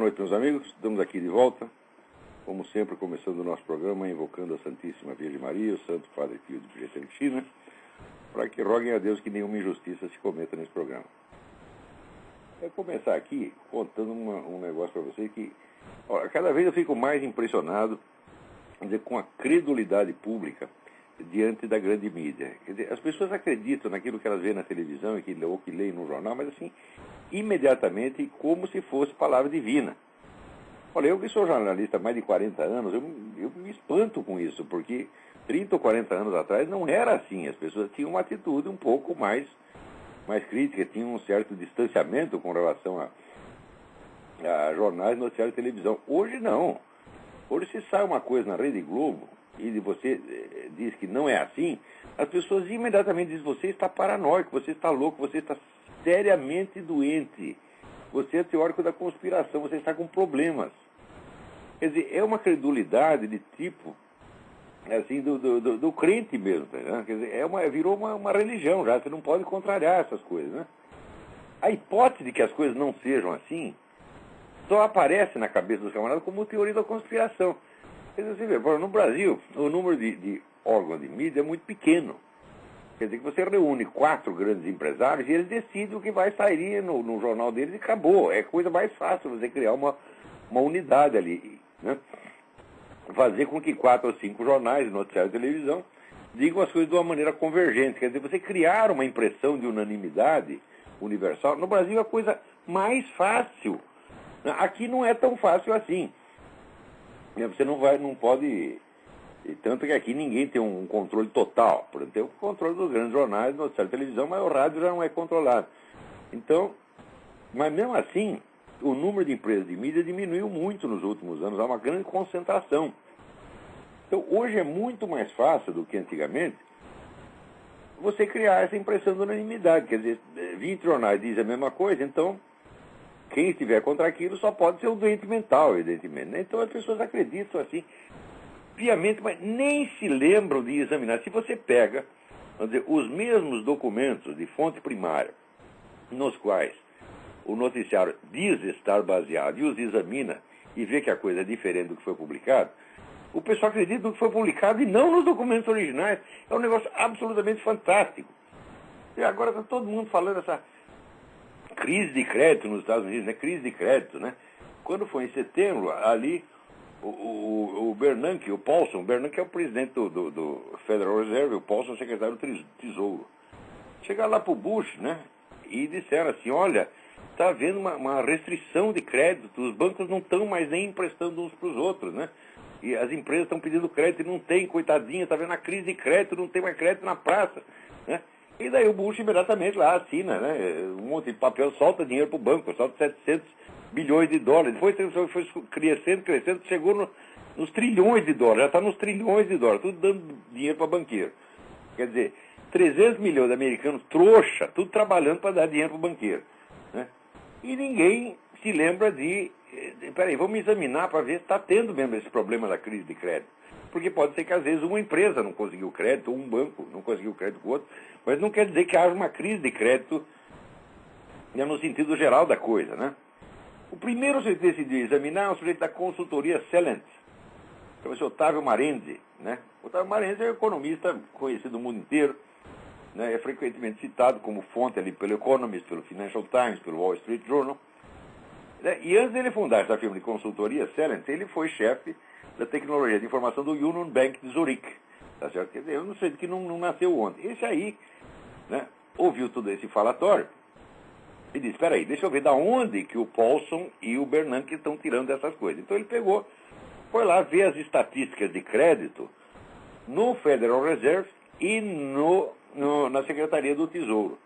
noite, meus amigos. Estamos aqui de volta, como sempre, começando o nosso programa, invocando a Santíssima Virgem Maria, o Santo Padre Pio de Pietrelcina, para que roguem a Deus que nenhuma injustiça se cometa nesse programa. Eu vou começar aqui contando um negócio para vocês que, olha, cada vez eu fico mais impressionado, quer dizer, com a credulidade pública diante da grande mídia. Quer dizer, as pessoas acreditam naquilo que elas veem na televisão ou que leem no jornal, mas assim, imediatamente como se fosse palavra divina. Olha, eu que sou jornalista há mais de 40 anos, eu me espanto com isso, porque 30 ou 40 anos atrás não era assim. As pessoas tinham uma atitude um pouco mais crítica, tinham um certo distanciamento com relação a jornais, noticiários e televisão. Hoje não. Hoje, se sai uma coisa na Rede Globo e você diz que não é assim, as pessoas imediatamente dizem: você está paranoico, você está louco, você está seriamente doente, você é teórico da conspiração, você está com problemas. Quer dizer, é uma credulidade de tipo, assim, do crente mesmo, né? Quer dizer, virou uma religião já, você não pode contrariar essas coisas, né? A hipótese de que as coisas não sejam assim só aparece na cabeça dos camaradas como teoria da conspiração. Quer dizer, você vê, no Brasil, o número de órgãos de mídia é muito pequeno. Quer dizer que você reúne 4 grandes empresários e eles decidem o que vai sair no jornal deles e acabou. É coisa mais fácil você criar uma unidade ali, né? Fazer com que 4 ou 5 jornais, noticiários e televisão digam as coisas de uma maneira convergente. Quer dizer, você criar uma impressão de unanimidade universal. No Brasil é a coisa mais fácil. Aqui não é tão fácil assim. Você não pode... E tanto que aqui ninguém tem um controle total. Por exemplo, tem o controle dos grandes jornais, noticiário de televisão, mas o rádio já não é controlado. Então, mas mesmo assim, o número de empresas de mídia diminuiu muito nos últimos anos. Há uma grande concentração. Então, hoje é muito mais fácil do que antigamente você criar essa impressão de unanimidade. Quer dizer, 20 jornais dizem a mesma coisa, então quem estiver contra aquilo só pode ser um doente mental, evidentemente, né? Então as pessoas acreditam assim, piamente, mas nem se lembram de examinar. Se você pega, vamos dizer, os mesmos documentos de fonte primária, nos quais o noticiário diz estar baseado e os examina e vê que a coisa é diferente do que foi publicado, o pessoal acredita no que foi publicado e não nos documentos originais. É um negócio absolutamente fantástico. E agora está todo mundo falando essa crise de crédito nos Estados Unidos, né? Crise de crédito, né? Quando foi em setembro, ali, o Bernanke, o Paulson, o Bernanke é o presidente do Federal Reserve, o Paulson é o secretário do Tesouro. Chegaram lá para o Bush, né? E disseram assim: olha, está havendo uma restrição de crédito, os bancos não estão mais nem emprestando uns para os outros, né? E as empresas estão pedindo crédito e não tem, coitadinha, está vendo a crise de crédito, não tem mais crédito na praça, né? E daí o Bush imediatamente lá assina, né? Um monte de papel, solta dinheiro para o banco, solta 700 bilhões de dólares. Depois foi crescendo, chegou nos trilhões de dólares, já está nos trilhões de dólares, tudo dando dinheiro para banqueiro. Quer dizer, 300 milhões de americanos trouxa, tudo trabalhando para dar dinheiro para o banqueiro, né? E ninguém se lembra peraí, vamos examinar para ver se está tendo mesmo esse problema da crise de crédito. Porque pode ser que às vezes uma empresa não conseguiu crédito, ou um banco não conseguiu crédito com o outro, mas não quer dizer que haja uma crise de crédito, né, no sentido geral da coisa, né? O primeiro a decidir examinar é o sujeito da consultoria Celent, chama-se Otávio Marenzi, né? Otávio Marenzi é um economista conhecido no mundo inteiro, né? É frequentemente citado como fonte ali pelo Economist, pelo Financial Times, pelo Wall Street Journal, né? E antes dele fundar essa firma de consultoria Celent, ele foi chefe da tecnologia de informação do Union Bank de Zurique, tá certo? Quer dizer, eu não sei de que não nasceu ontem. Esse aí, né, ouviu todo esse falatório e disse: espera aí, deixa eu ver da onde que o Paulson e o Bernanke estão tirando essas coisas. Então ele foi lá ver as estatísticas de crédito no Federal Reserve e na Secretaria do Tesouro.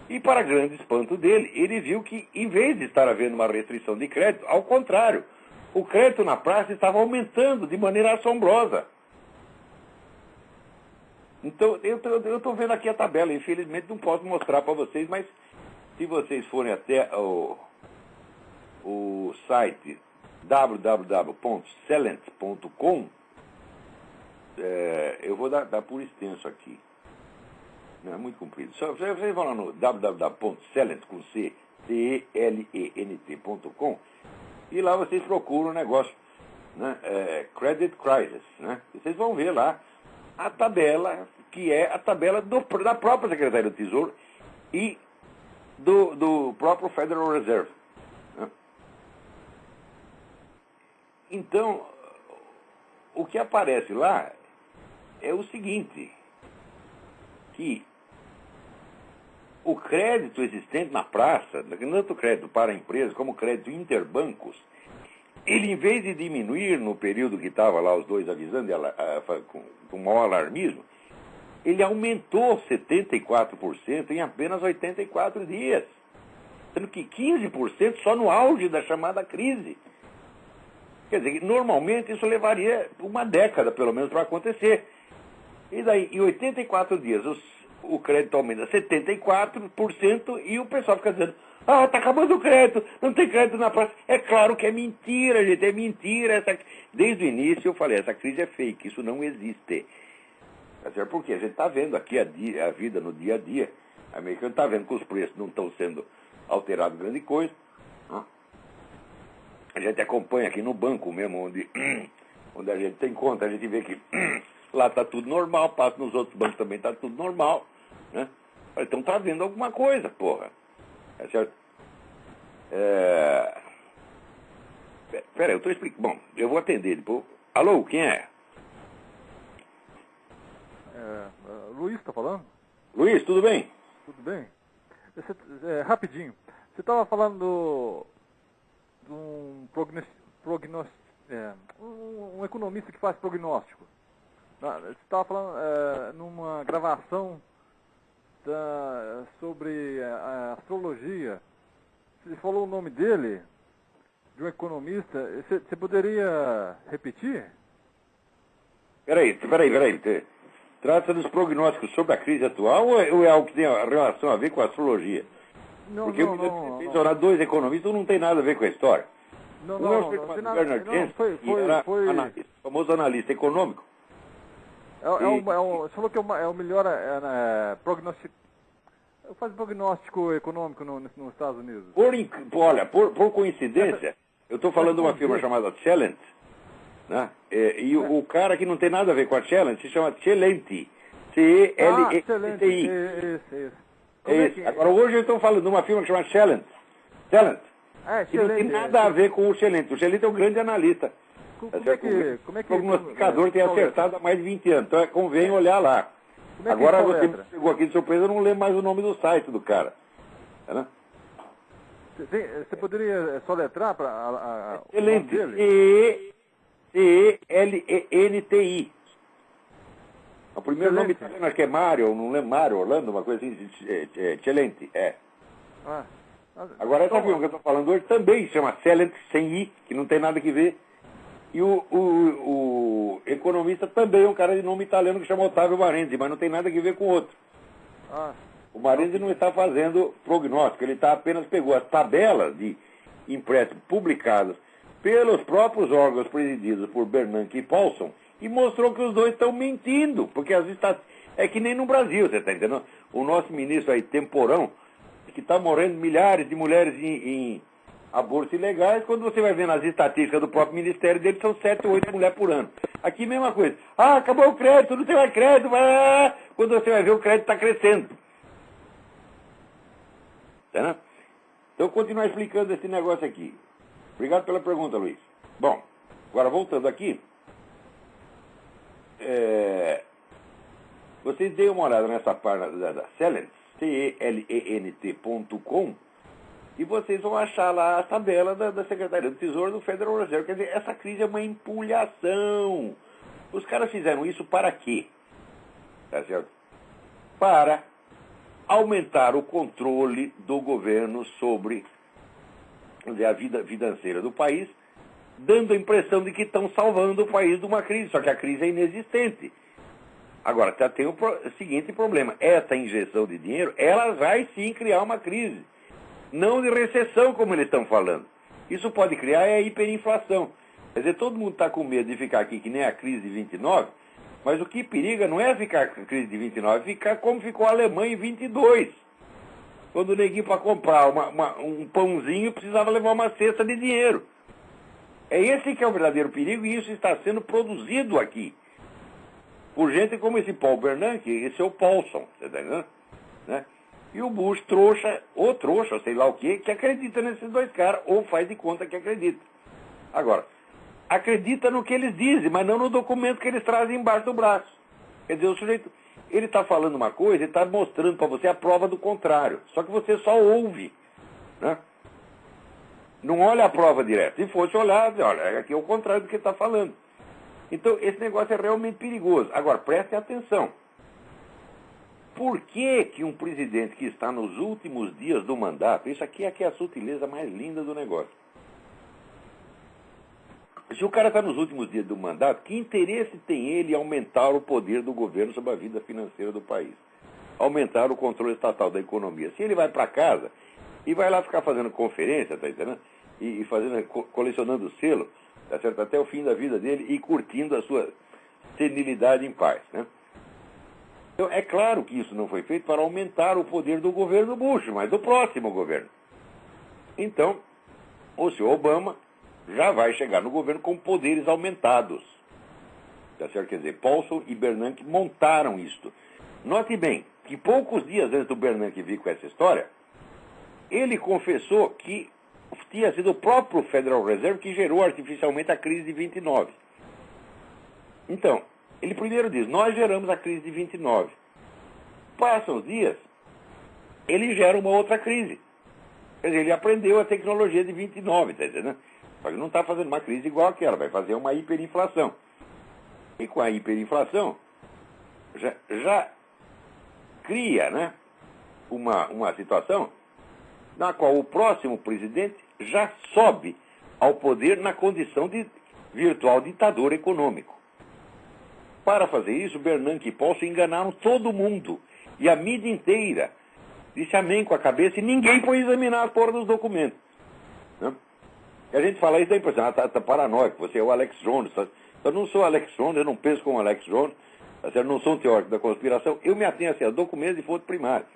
E, para grande espanto dele, ele viu que, em vez de estar havendo uma restrição de crédito, ao contrário, o crédito na praça estava aumentando de maneira assombrosa. Então, eu estou vendo aqui a tabela, infelizmente não posso mostrar para vocês, mas se vocês forem até o site www.celent.com, eu vou dar por extenso aqui. Não é muito comprido. Vocês vão lá no www.celent.com, e lá vocês procuram o negócio, né? Credit Crisis, né? Vocês vão ver lá a tabela, que é a tabela da própria Secretaria do Tesouro e do próprio Federal Reserve, né? Então, o que aparece lá é o seguinte, que o crédito existente na praça, tanto crédito para empresas como crédito interbancos, ele, em vez de diminuir no período que estava lá os dois avisando com maior alarmismo, ele aumentou 74% em apenas 84 dias, sendo que 15% só no auge da chamada crise. Quer dizer, normalmente isso levaria uma década, pelo menos, para acontecer. E daí, em 84 dias, o crédito aumenta 74% e o pessoal fica dizendo, está acabando o crédito, não tem crédito na praça. É claro que é mentira, gente, é mentira. Desde o início eu falei, essa crise é fake, isso não existe. Porque a gente está vendo aqui a vida no dia a dia. A americana está vendo que os preços não estão sendo alterados grande coisa. A gente acompanha aqui no banco mesmo, onde a gente tem conta, a gente vê que lá está tudo normal, passa nos outros bancos também está tudo normal, né? Então está vendo alguma coisa, porra. É certo? Peraí, eu estou explicando. Bom, eu vou atender depois. Alô, quem é? Luiz está falando? Luiz, tudo bem? Tudo bem? Rapidinho. Você estava falando de um um economista que faz prognóstico. Você estava falando numa gravação sobre a astrologia. Você falou o nome dele, de um economista. Você poderia repetir? Peraí. Trata dos prognósticos sobre a crise atual ou é algo que tem relação a ver com a astrologia? Porque eu me mencionar dois economistas não tem nada a ver com a história. Não, Bernard James, famoso analista econômico. Você falou que é o melhor prognóstico. Faz prognóstico econômico nos Estados Unidos. Por coincidência, eu estou falando de uma firma chamada Celent, né? O cara que não tem nada a ver com a Celent se chama Celenti. C-E-L-E-N-T-I. Isso. Agora, hoje eu estou falando de uma firma que chama Celent. Que não tem nada a ver com o Celent. O Celent é um grande analista. Como é que o prognosticador tem acertado há mais de 20 anos. Então convém olhar lá. Agora você me pegou aqui de surpresa, eu não lembro mais o nome do site do cara. Né? Você poderia soletrar para Celent. C-E-L-E-N-T-I. O primeiro nome italiano acho que é Mário, não lembro, Mário, Orlando, uma coisa assim, Celenti, Agora essa firma que eu estou falando hoje também se chama Celent, sem I, que não tem nada que ver. E o economista também é um cara de nome italiano que chama Ottavio Marenzi, mas não tem nada que ver com o outro. O Marenzi não está fazendo prognóstico, ele apenas pegou as tabelas de empréstimos publicadas pelos próprios órgãos presididos por Bernanke e Paulson e mostrou que os dois estão mentindo, porque às vezes é que nem no Brasil, você está entendendo? O nosso ministro aí, Temporão, que está morrendo milhares de mulheres em abortos ilegais, quando você vai ver nas estatísticas do próprio ministério dele, são 7 ou 8 mulheres por ano. Aqui mesma coisa. Acabou o crédito, não tem mais crédito. Quando você vai ver, o crédito está crescendo. Tá? Então, continuar explicando esse negócio aqui. Obrigado pela pergunta, Luiz. Bom, agora voltando aqui. Vocês deem uma olhada nessa página da Celent, celent.com, e vocês vão achar lá a tabela da Secretaria do Tesouro do Federal Reserve. Quer dizer, essa crise é uma empulhação. Os caras fizeram isso para quê? Tá certo? Para aumentar o controle do governo sobre a vida financeira do país, dando a impressão de que estão salvando o país de uma crise, só que a crise é inexistente. Agora, tem o seguinte problema, essa injeção de dinheiro, ela vai sim criar uma crise, não de recessão, como eles estão falando. Isso pode criar a hiperinflação. Quer dizer, todo mundo está com medo de ficar aqui que nem a crise de 29, mas o que periga não é ficar com a crise de 29, é ficar como ficou a Alemanha em 22. Quando o neguinho, para comprar um pãozinho, precisava levar uma cesta de dinheiro. É esse que é o verdadeiro perigo, e isso está sendo produzido aqui por gente como esse Paul Bernanke, esse é o Paulson, você está entendendo? Né? E o Bush, trouxa, sei lá o quê, que acredita nesses dois caras, ou faz de conta que acredita. Agora, acredita no que eles dizem, mas não no documento que eles trazem embaixo do braço. Quer dizer, o sujeito, ele está falando uma coisa e está mostrando para você a prova do contrário. Só que você só ouve, né? Não olha a prova direto. Se fosse olhar, olha, aqui é o contrário do que ele está falando. Então, esse negócio é realmente perigoso. Agora, prestem atenção. Por que um presidente que está nos últimos dias do mandato, isso aqui é a sutileza mais linda do negócio. Se o cara está nos últimos dias do mandato, que interesse tem ele em aumentar o poder do governo sobre a vida financeira do país? Aumentar o controle estatal da economia. Se ele vai para casa e vai lá ficar fazendo conferência, tá entendendo? E colecionando selo, tá certo? Até o fim da vida dele e curtindo a sua senilidade em paz, né? Então, é claro que isso não foi feito para aumentar o poder do governo Bush, mas do próximo governo. Então, o senhor Obama já vai chegar no governo com poderes aumentados. Tá certo? Quer dizer, Paulson e Bernanke montaram isto. Note bem que poucos dias antes do Bernanke vir com essa história, ele confessou que tinha sido o próprio Federal Reserve que gerou artificialmente a crise de 29. Então, ele primeiro diz, nós geramos a crise de 29. Passam os dias, ele gera uma outra crise. Quer dizer, ele aprendeu a tecnologia de 29, tá entendendo? Só que não está fazendo uma crise igual àquela, vai fazer uma hiperinflação. E com a hiperinflação, já cria, né, uma situação na qual o próximo presidente já sobe ao poder na condição de virtual ditador econômico. Para fazer isso, Bernanke e Paulson enganaram todo mundo. E a mídia inteira disse amém com a cabeça e ninguém foi examinar a porra dos documentos. Né? E a gente fala isso, dá a impressão, tá paranoico, você é o Alex Jones. Eu não sou Alex Jones, eu não penso como Alex Jones, eu não sou um teórico da conspiração, eu me atenho assim, a documentos de fonte primária.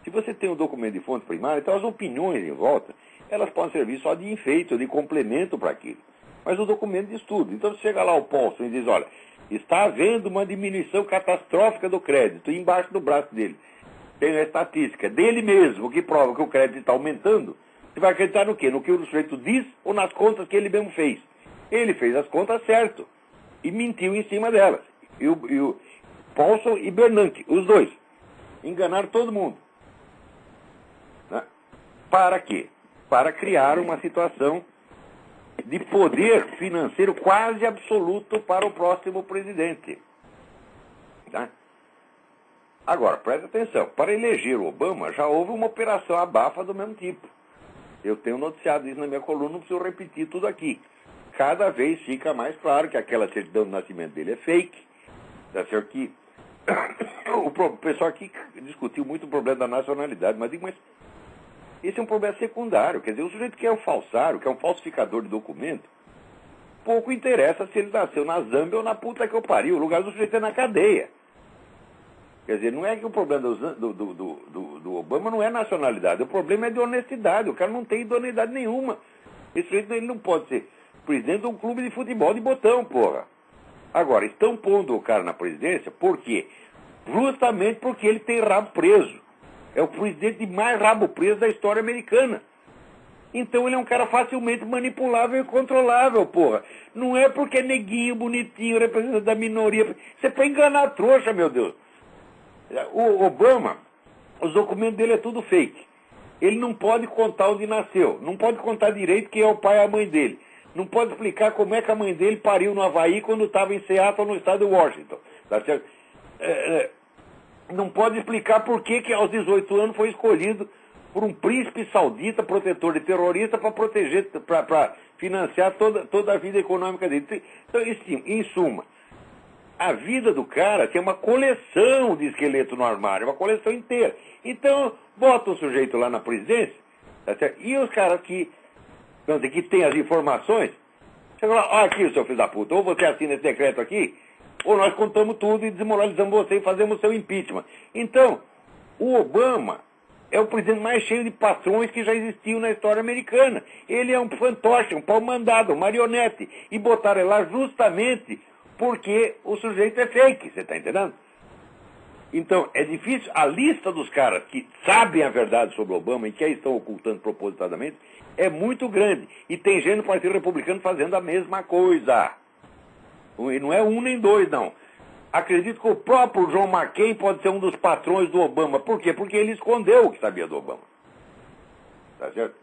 Se você tem um documento de fonte primária, então as opiniões em volta, elas podem servir só de enfeite ou de complemento para aquilo. Mas o documento de estudo. Então você chega lá ao Paulson e diz, olha, está havendo uma diminuição catastrófica do crédito, e embaixo do braço dele tem a estatística dele mesmo, que prova que o crédito está aumentando. Você vai acreditar no quê? No que o sujeito diz ou nas contas que ele mesmo fez? Ele fez as contas certo e mentiu em cima delas. E o Paulson e Bernanke, os dois, enganaram todo mundo. Né? Para quê? Para criar uma situação de poder financeiro quase absoluto para o próximo presidente. Tá? Agora, presta atenção, para eleger o Obama já houve uma operação abafa do mesmo tipo. Eu tenho noticiado isso na minha coluna, não preciso repetir tudo aqui. Cada vez fica mais claro que aquela certidão de nascimento dele é fake. Tá certo que o pessoal aqui discutiu muito o problema da nacionalidade, mas esse é um problema secundário. Quer dizer, o sujeito que é um falsário, que é um falsificador de documento, pouco interessa se ele nasceu na Zâmbia ou na puta que eu pariu. O lugar do sujeito é na cadeia. Quer dizer, não é que o problema do Obama não é nacionalidade, o problema é de honestidade. O cara não tem idoneidade nenhuma. Esse sujeito ele não pode ser presidente de um clube de futebol de botão, porra. Agora, estão pondo o cara na presidência, por quê? Justamente porque ele tem rabo preso. É o presidente mais rabo preso da história americana. Então ele é um cara facilmente manipulável e controlável, porra. Não é porque é neguinho, bonitinho, representante da minoria. Você é pra enganar a trouxa, meu Deus. O Obama, os documentos dele é tudo fake. Ele não pode contar onde nasceu. Não pode contar direito quem é o pai e a mãe dele. Não pode explicar como é que a mãe dele pariu no Havaí quando estava em Seattle, no estado de Washington. Tá certo? Não pode explicar por que aos 18 anos foi escolhido por um príncipe saudita, protetor de terrorista, para proteger, para financiar toda a vida econômica dele. Então, em suma, a vida do cara tem uma coleção de esqueleto no armário, uma coleção inteira. Então, bota o sujeito lá na presidência, tá certo? E os caras que têm as informações, chegam lá, aqui o seu filho da puta, ou você assina esse decreto aqui, ou nós contamos tudo e desmoralizamos você e fazemos seu impeachment. Então, o Obama é o presidente mais cheio de patrões que já existiu na história americana. Ele é um fantoche, um pau mandado, um marionete. E botaram ele lá justamente porque o sujeito é fake, você está entendendo? Então, é difícil. A lista dos caras que sabem a verdade sobre Obama e que a estão ocultando propositadamente é muito grande. E tem gente no Partido Republicano fazendo a mesma coisa. E não é um nem dois, não. Acredito que o próprio John McCain pode ser um dos patrões do Obama. Por quê? Porque ele escondeu o que sabia do Obama. Tá certo?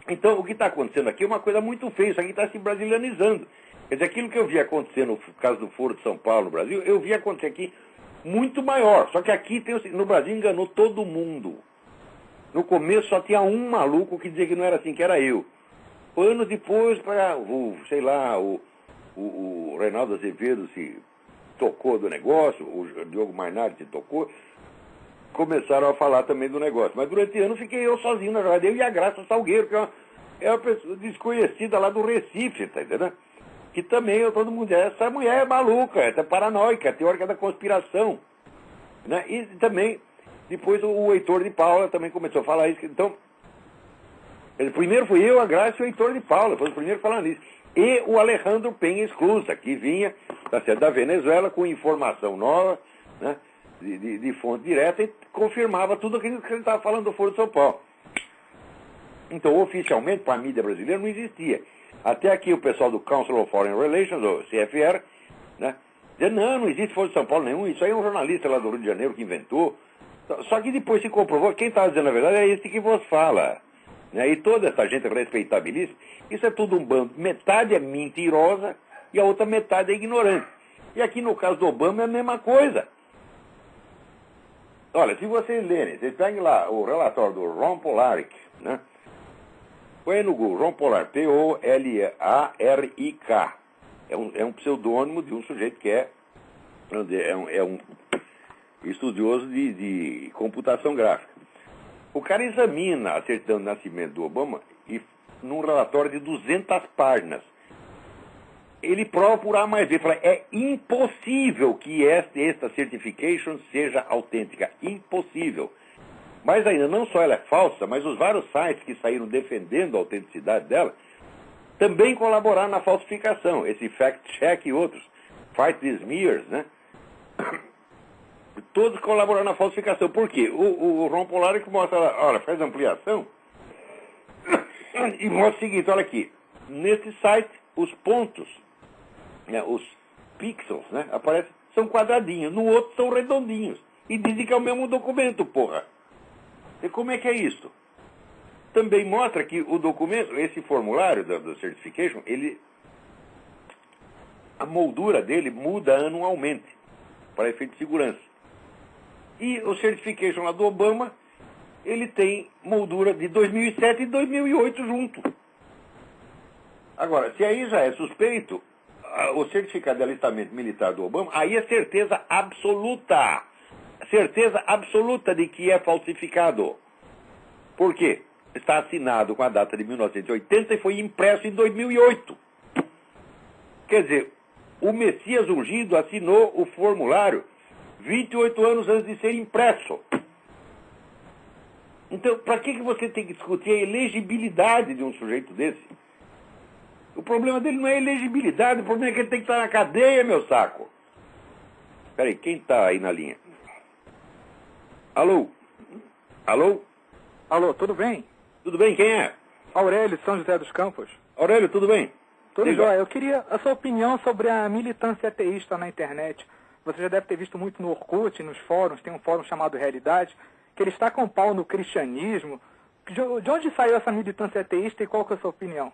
Então, o que está acontecendo aqui é uma coisa muito feia. Isso aqui está se brasilianizando. Quer dizer, aquilo que eu vi acontecer no caso do Foro de São Paulo, no Brasil, eu vi acontecer aqui muito maior. Só que aqui, no Brasil, enganou todo mundo. No começo só tinha um maluco que dizia que não era assim, que era eu. Anos depois, o Reinaldo Azevedo se tocou do negócio, o Diogo Mainardi se tocou, começaram a falar também do negócio. Mas durante anos fiquei eu sozinho na jogada, eu e a Graça Salgueiro, que é uma pessoa desconhecida lá do Recife, tá entendendo? Que também todo mundo essa mulher é maluca, é paranoica, é teórica da conspiração. Né? E também, depois o Heitor de Paula também começou a falar isso. Então, primeiro fui eu, a Graça e o Heitor de Paula, foi o primeiro falando isso. E o Alejandro Penha Esclusa, que vinha da Venezuela com informação nova, né, de fonte direta, e confirmava tudo aquilo que ele estava falando do Foro de São Paulo. Então, oficialmente, para a mídia brasileira, não existia. Até aqui o pessoal do Council of Foreign Relations, o CFR, né, dizia, não existe Foro de São Paulo nenhum, isso aí é um jornalista lá do Rio de Janeiro que inventou. Só que depois se comprovou, quem estava dizendo a verdade é esse que vos fala. Né? E toda essa gente respeitabilíssima, isso é tudo um bando. Metade é mentirosa e a outra metade é ignorante. E aqui no caso do Obama é a mesma coisa. Olha, se vocês lerem, vocês peguem lá o relatório do Ron Polaric, né? Põe no Google, Ron Polaric, P-O-L-A-R-I-K. É um pseudônimo de um sujeito que é um estudioso de computação gráfica. O cara examina a certidão de nascimento do Obama e num relatório de 200 páginas. Ele prova por A mais B, fala, é impossível que esta certification seja autêntica. Impossível. Mas ainda não só ela é falsa, mas os vários sites que saíram defendendo a autenticidade dela também colaboraram na falsificação. Esse Fact Check e outros. Fight the Smears, né? Todos colaboraram na falsificação. Por quê? O Ron Polaric mostra, olha, faz ampliação e mostra o seguinte, olha aqui. Nesse site, os pontos, né, os pixels, né, aparecem, são quadradinhos. No outro são redondinhos. E dizem que é o mesmo documento, porra. E como é que é isso? Também mostra que o documento, esse formulário do certification, a moldura dele muda anualmente, para efeito de segurança. E o certification lá do Obama, ele tem moldura de 2007 e 2008 junto. Agora, se aí já é suspeito, o certificado de alistamento militar do Obama, aí é certeza absoluta. Certeza absoluta de que é falsificado. Por quê? Está assinado com a data de 1980 e foi impresso em 2008. Quer dizer, o Messias Ungido assinou o formulário 28 anos antes de ser impresso. Então, para que você tem que discutir a elegibilidade de um sujeito desse? O problema dele não é a elegibilidade, o problema é que ele tem que estar na cadeia, meu saco. Peraí, quem está aí na linha? Alô? Alô? Alô, tudo bem? Tudo bem, quem é? Aurélio, São José dos Campos. Aurélio, tudo bem? Tudo jóia. Eu queria a sua opinião sobre a militância ateísta na internet. Você já deve ter visto muito no Orkut, nos fóruns, tem um fórum chamado Realidade, que ele está com pau no cristianismo. De onde saiu essa militância ateísta e qual que é a sua opinião?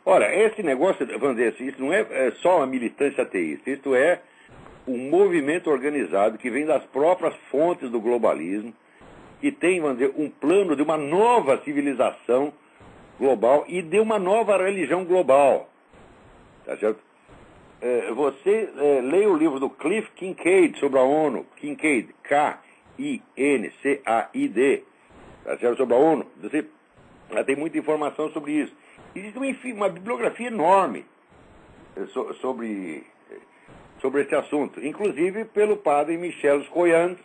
Olha, esse negócio, vamos dizer assim, isso não é só uma militância ateísta, isso é um movimento organizado que vem das próprias fontes do globalismo, que tem, vamos dizer, um plano de uma nova civilização global e de uma nova religião global. Tá certo? Você leia o livro do Cliff Kincaid sobre a ONU, Kincaid, K-I-N-C-A-I-D, tá certo? Sobre a ONU, você tem muita informação sobre isso. Existe uma bibliografia enorme sobre esse assunto, inclusive pelo padre Michel Scoyans,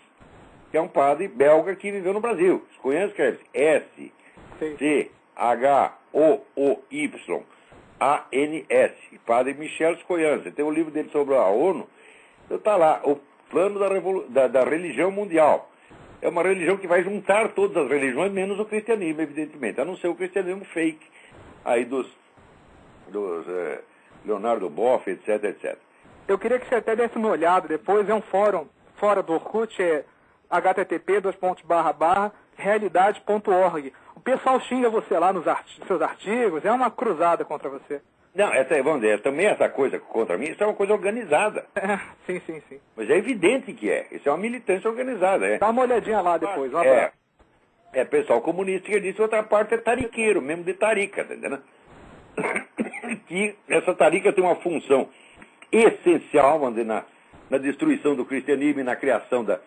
que é um padre belga que viveu no Brasil. Schooyan escreve S-C-H-O-O-Y-A-N-S. Padre Michel Schooyan. Você tem um livro dele sobre a ONU. Então está lá, o plano da religião mundial. É uma religião que vai juntar todas as religiões, menos o cristianismo, evidentemente. A não ser o cristianismo fake, aí dos Leonardo Boff, etc, etc. Eu queria que você até desse uma olhada depois. É um fórum fora do Orkut, é http://realidade.org. O pessoal xinga você lá nos seus artigos, é uma cruzada contra você. Não, vamos dizer, também essa coisa contra mim, isso é uma coisa organizada. Sim. Mas é evidente que é. Isso é uma militância organizada. Dá uma olhadinha lá depois. Um abraço. É pessoal comunista que disse, outra parte é tariqueiro, mesmo de tarica, tá entendendo? Que essa tarica tem uma função essencial, vamos dizer, na destruição do cristianismo e na criação da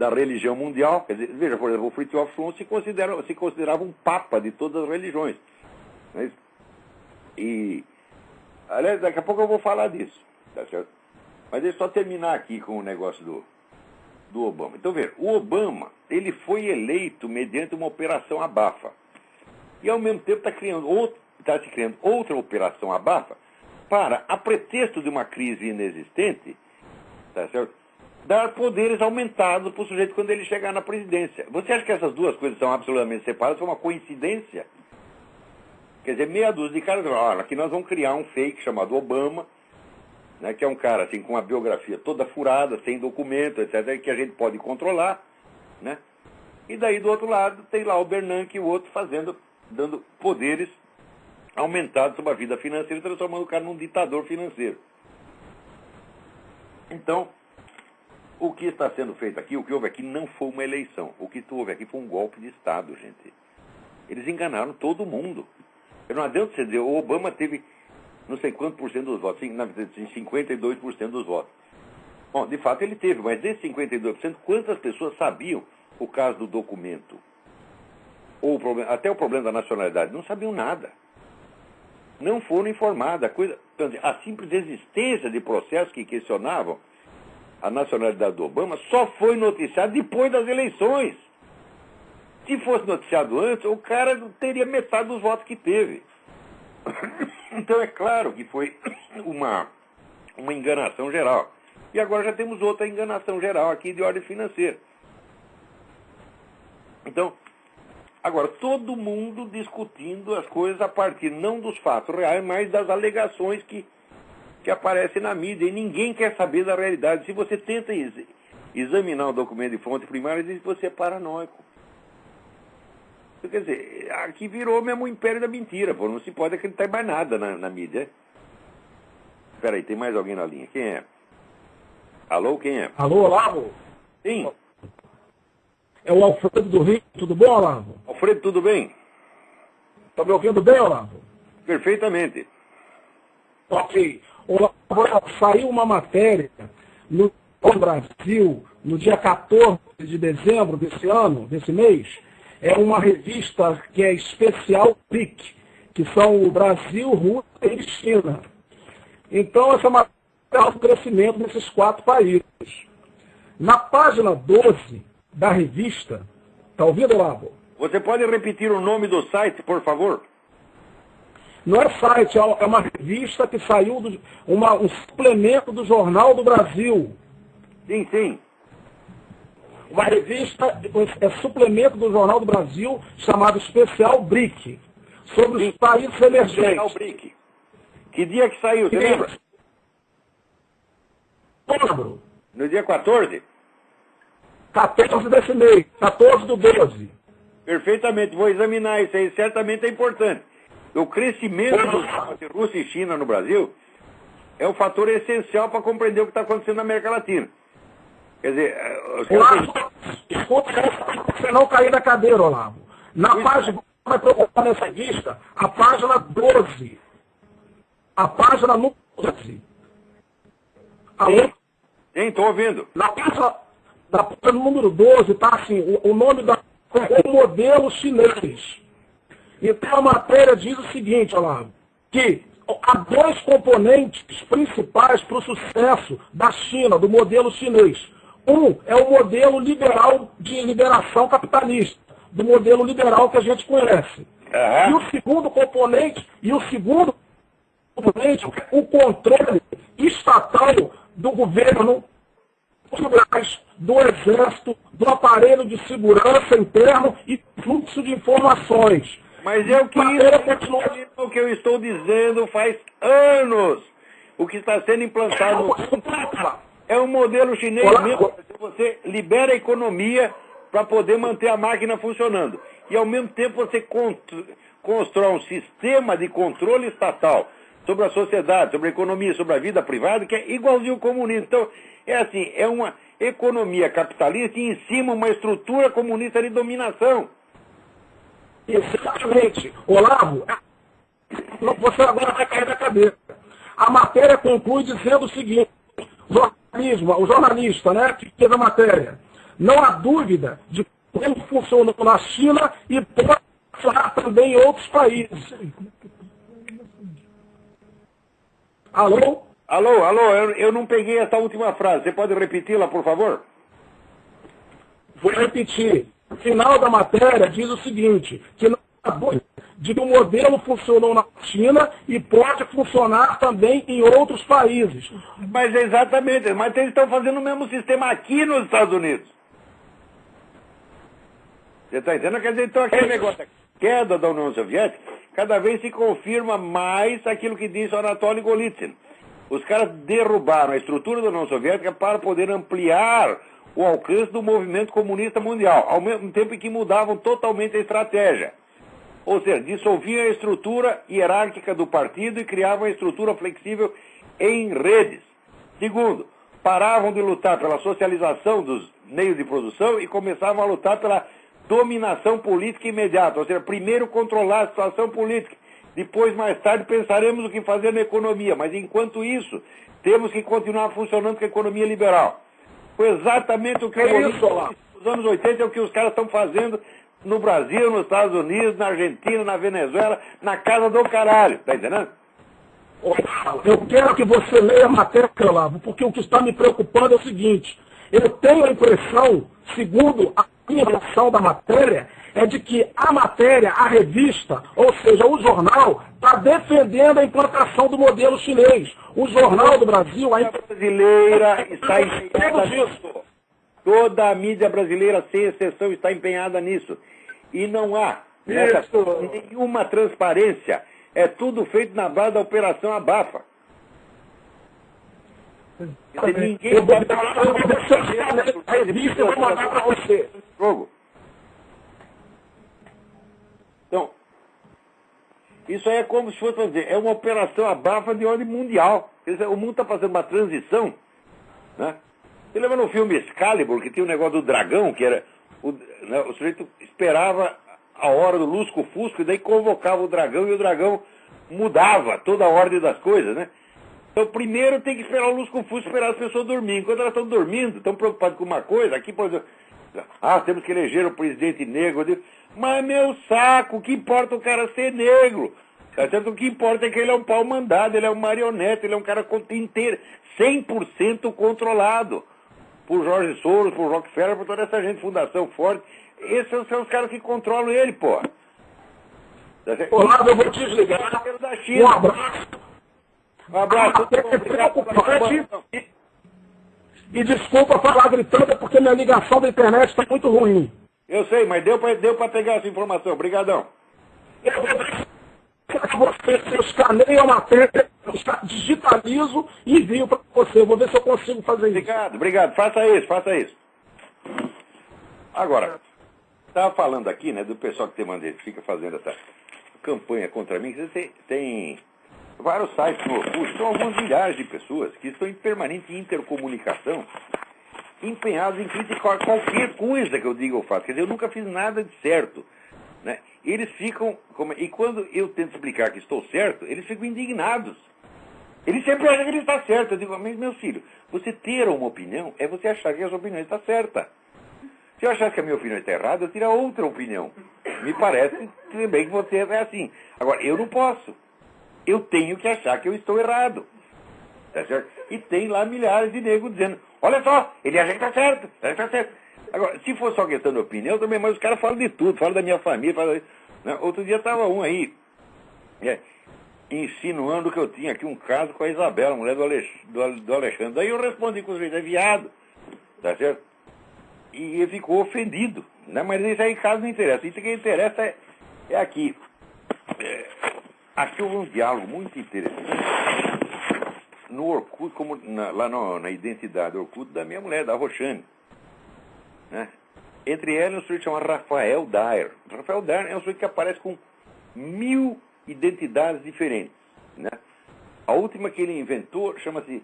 religião mundial. Quer dizer, veja, por exemplo, o Fritjof Schuon se considerava um papa de todas as religiões. Aliás, daqui a pouco eu vou falar disso, tá certo? Mas deixa eu só terminar aqui com o negócio do Obama. Então, veja, o Obama, ele foi eleito mediante uma operação abafa. E, ao mesmo tempo, está se criando outra operação abafa para, a pretexto de uma crise inexistente, tá certo? Dar poderes aumentados para o sujeito quando ele chegar na presidência. Você acha que essas duas coisas são absolutamente separadas? Foi uma coincidência? Quer dizer, meia dúzia de caras, olha, aqui nós vamos criar um fake chamado Obama, né, que é um cara assim, com uma biografia toda furada, sem documento, etc., que a gente pode controlar, né? E daí, do outro lado, tem lá o Bernanke e o outro dando poderes aumentados sobre a vida financeira, transformando o cara num ditador financeiro. Então, o que está sendo feito aqui, o que houve aqui não foi uma eleição. O que houve aqui foi um golpe de Estado, gente. Eles enganaram todo mundo. Não adianta você dizer, o Obama teve não sei quanto por cento dos votos, 52% dos votos. Bom, de fato ele teve, mas desses 52%, quantas pessoas sabiam o caso do documento? Ou até o problema da nacionalidade? Não sabiam nada. Não foram informadas. A simples existência de processos que questionavam a nacionalidade do Obama só foi noticiado depois das eleições. Se fosse noticiado antes, o cara teria metade dos votos que teve. Então é claro que foi uma enganação geral. E agora já temos outra enganação geral aqui de ordem financeira. Então, agora todo mundo discutindo as coisas a partir não dos fatos reais, mas das alegações que aparecem na mídia. E ninguém quer saber da realidade. Se você tenta examinar um documento de fonte primária, diz que você é paranoico. Quer dizer, aqui virou mesmo o império da mentira, pô. Não se pode acreditar em mais nada na mídia. Espera aí, tem mais alguém na linha. Quem é? Alô, quem é? Alô, Olavo? Sim. É o Alfredo do Rio. Tudo bom, Olavo? Alfredo, tudo bem? Tá me ouvindo bem, Olavo? Perfeitamente. Ok. Olavo, saiu uma matéria no Brasil, no dia 14 de dezembro desse ano, desse mês. É uma revista que é especial BRIC, que são o Brasil, Rússia e China. Então, essa matéria é o crescimento desses 4 países. Na página 12 da revista, está ouvindo, Olavo? Você pode repetir o nome do site, por favor? Não é site, é uma revista que saiu, um suplemento do Jornal do Brasil. Sim, sim. Uma revista, suplemento do Jornal do Brasil, chamado Especial BRIC, sobre os países emergentes. Especial BRIC. Que dia que saiu, você lembra? Lembro. No dia 14? 14 desse mês, 14 do 12. Perfeitamente, vou examinar isso aí, certamente é importante. O crescimento de Rússia e China no Brasil é um fator essencial para compreender o que está acontecendo na América Latina. Quer dizer, escuta, você não cair da cadeira, Olavo. Na página, vai procurar nessa lista, a página 12. A página número 12. Sim, estou ouvindo. Na página número 12 está assim, o nome o modelo chinês. Então a matéria diz o seguinte, Olavo, que há 2 componentes principais para o sucesso da China, do modelo chinês. Um é o modelo liberal de liberação capitalista, do modelo liberal que a gente conhece. E o segundo componente, o controle estatal do governo, do exército, do aparelho de segurança interno e fluxo de informações. Mas é o que eu estou dizendo faz anos. O que está sendo implantado é um modelo chinês mesmo. Você libera a economia para poder manter a máquina funcionando. E ao mesmo tempo você constrói um sistema de controle estatal sobre a sociedade, sobre a economia, sobre a vida privada, que é igualzinho ao comunismo. Então, é assim, é uma economia capitalista e em cima uma estrutura comunista de dominação. Exatamente. Olavo, você agora vai cair na cabeça. A matéria conclui dizendo o seguinte, o jornalista, né, que fez a matéria, não há dúvida de como funciona na China e pode funcionar também em outros países. Alô? Alô, eu não peguei essa última frase. Você pode repeti-la, por favor? Vou repetir. O final da matéria diz o seguinte, que não há dúvida de que o modelo funcionou na China e pode funcionar também em outros países. Mas exatamente, mas eles estão fazendo o mesmo sistema aqui nos Estados Unidos. Você está entendendo? Quer dizer, então aquele negócio da queda da União Soviética, cada vez se confirma mais aquilo que disse o Anatoly Golitsyn. Os caras derrubaram a estrutura da União Soviética para poder ampliar o alcance do movimento comunista mundial, ao mesmo tempo em que mudavam totalmente a estratégia. Ou seja, dissolviam a estrutura hierárquica do partido e criavam a estrutura flexível em redes. Segundo, paravam de lutar pela socialização dos meios de produção e começavam a lutar pela dominação política imediata. Ou seja, primeiro controlar a situação política, depois, mais tarde, pensaremos o que fazer na economia. Mas, enquanto isso, temos que continuar funcionando com a economia liberal. Foi exatamente o que nos anos 80 é o que os caras estão fazendo no Brasil, nos Estados Unidos, na Argentina, na Venezuela, na casa do caralho. Tá entendendo? Eu quero que você leia a matéria, Olavo, porque o que está me preocupando é o seguinte. Eu tenho a impressão, segundo a minha versão da matéria, é de que a matéria, a revista, ou seja, o jornal, está defendendo a implantação do modelo chinês. O Jornal do Brasil... A mídia brasileira está empenhada nisso. Toda a mídia brasileira, sem exceção, está empenhada nisso. E não há nenhuma transparência. É tudo feito na base da Operação Abafa. Ninguém a revista eu vou mandar para você. Então, isso aí é como se fosse, vamos dizer, é uma operação abafa de ordem mundial. O mundo está fazendo uma transição, né? Você lembra no filme Excalibur, que tinha o negócio do dragão, que era, o sujeito esperava a hora do lusco-fusco e daí convocava o dragão e o dragão mudava toda a ordem das coisas, né? Então, primeiro tem que esperar o lusco-fusco, esperar as pessoas dormirem. Enquanto elas estão dormindo, estão preocupadas com uma coisa, aqui, por exemplo, temos que eleger o presidente negro. Eu digo, mas meu saco, o que importa o cara ser negro? Tá certo? O que importa é que ele é um pau mandado, ele é um marionete, ele é um cara inteiro, 100% controlado por Jorge Soros, por Rockefeller, por toda essa gente, Fundação Ford. Esses são os caras que controlam ele, porra. Tá certo? Olá, eu vou desligar. Um abraço. Um abraço. E desculpa falar gritando, porque minha ligação da internet está muito ruim. Eu sei, mas deu para pegar essa informação. Obrigadão. Eu escaneio a matéria, digitalizo e envio para você. Eu vou ver se eu consigo fazer isso. Obrigado. Faça isso. Agora, estava falando aqui, né, do pessoal que fica fazendo essa campanha contra mim. Você tem vários sites no Orkut, são algumas milhares de pessoas que estão em permanente intercomunicação, empenhados em criticar qualquer coisa que eu diga ou faça. Quer dizer, eu nunca fiz nada de certo, né? Eles ficam... E quando eu tento explicar que estou certo, eles ficam indignados. Eles sempre acham que ele está certo. Eu digo, mas meu filho, você ter uma opinião é você achar que a sua opinião está certa. Se eu achasse que a minha opinião está errada, eu teria outra opinião. Me parece também que você é assim. Agora, eu não posso. Eu tenho que achar que eu estou errado. Tá certo? E tem lá milhares de negros dizendo, olha só, ele acha que tá certo, tá certo. Agora, se for só questão de opinião, também, mas os caras falam de tudo, falam da minha família, falam, né? Outro dia estava um aí, insinuando que eu tinha aqui um caso com a Isabela, mulher do Alexandre. Daí eu respondi com o sujeito, é viado, tá certo? E ele ficou ofendido, né? Mas isso aí caso não interessa. Isso que interessa é aqui. Aqui houve um diálogo muito interessante. No Orkut, como lá na identidade Orkut da minha mulher, da Roxane. Né? Entre elas, um sujeito chamado Rafael Dyer. Rafael Dyer é um sujeito que aparece com 1000 identidades diferentes. Né? A última que ele inventou chama-se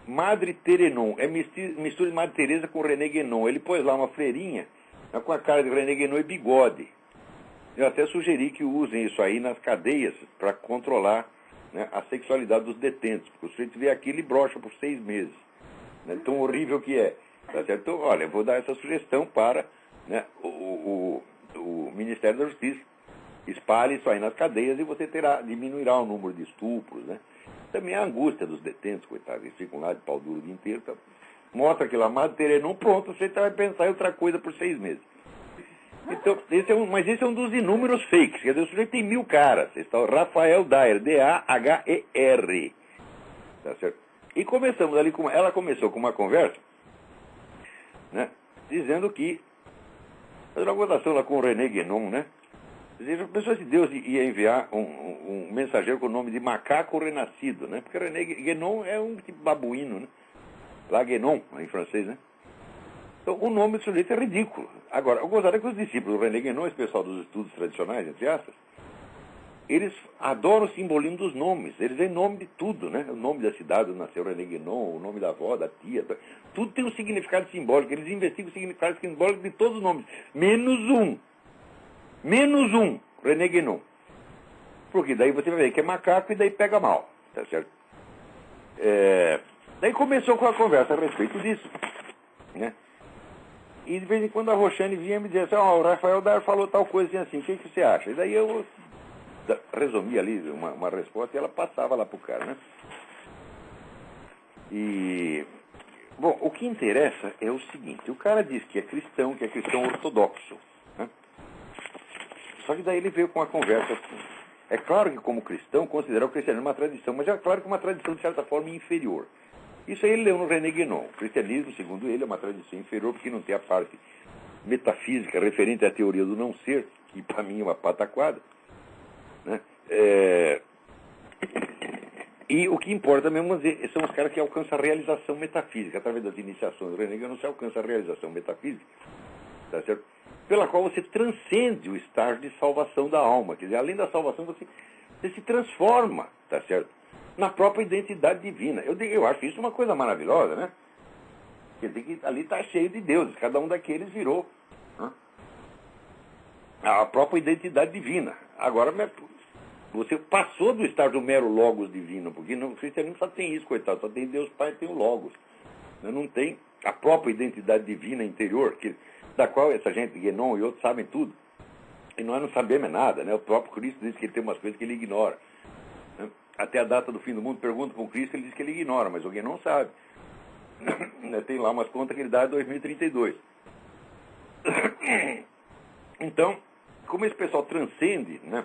Madre Terenon. É mistura de Madre Teresa com René Guénon. Ele pôs lá uma freirinha, né, com a cara de René Guénon e bigode. Eu até sugeri que usem isso aí nas cadeias para controlar, né, a sexualidade dos detentos. Porque o sujeito vê aquilo e brocha por 6 meses. Né, tão horrível que é. Tá certo? Então, olha, eu vou dar essa sugestão para, né, o Ministério da Justiça. Espalhe isso aí nas cadeias e você diminuirá o número de estupros, né? Também a angústia dos detentos, coitados, eles ficam lá de pau duro o dia inteiro. Tá? Mostra aquilo lá, Madre Terenon, pronto, você vai pensar em outra coisa por 6 meses. Então, mas esse é um dos inúmeros fakes, quer dizer, o sujeito tem 1000 caras. Esse está o Rafael Dyer, D-A-H-E-R. Tá certo? E começamos ali, ela começou com uma conversa, né, dizendo que, fazendo uma votação lá com o René Guénon, né? A pessoa de Deus ia enviar um mensageiro com o nome de macaco renascido, né? Porque René Guénon é um tipo babuíno, né? Lá Guénon, em francês, né? Então, o nome do sujeito é ridículo. Agora, o gozado é que os discípulos do René Guénon, esse pessoal dos estudos tradicionais, entre aspas, eles adoram o simbolismo dos nomes. Eles veem nome de tudo, né? O nome da cidade onde nasceu René Guénon, o nome da avó, da tia, tudo tem um significado simbólico. Eles investigam o significado simbólico de todos os nomes, menos um, René Guénon. Porque daí você vai ver que é macaco e daí pega mal, tá certo? Daí começou com a conversa a respeito disso, né? E de vez em quando a Roxane vinha me dizer assim, o Rafael Dyer falou tal coisa assim, o que você acha? E daí eu resumia ali uma resposta e ela passava lá pro cara, né? E, bom, o que interessa é o seguinte, o cara diz que é cristão ortodoxo, né? Só que daí ele veio com uma conversa assim. É claro que como cristão considera o cristianismo uma tradição, mas é claro que uma tradição de certa forma inferior. Isso aí ele leu no René Guénon. O cristianismo, segundo ele, é uma tradição inferior porque não tem a parte metafísica referente à teoria do não ser, que para mim é uma pataquada. Né? E o que importa mesmo são os caras que alcançam a realização metafísica. Através das iniciações do René Guénon, você alcança a realização metafísica, tá certo? Pela qual você transcende o estágio de salvação da alma. Quer dizer, além da salvação, você se transforma, tá certo? Na própria identidade divina. Eu acho isso uma coisa maravilhosa, né? Quer dizer que ali está cheio de deuses. Cada um daqueles virou, né, a própria identidade divina. Agora, você passou do estágio do mero logos divino, porque no cristianismo só tem isso, coitado. Só tem Deus Pai e tem o logos. Não tem a própria identidade divina interior, da qual essa gente, Guénon e outros, sabem tudo. E nós não sabemos nada, né? O próprio Cristo diz que ele tem umas coisas que ele ignora. Né? Até a data do fim do mundo, pergunta para o Cristo, ele diz que ele ignora, mas o Guénon sabe. Tem lá umas contas que ele dá em 2032. Então, como esse pessoal transcende, né,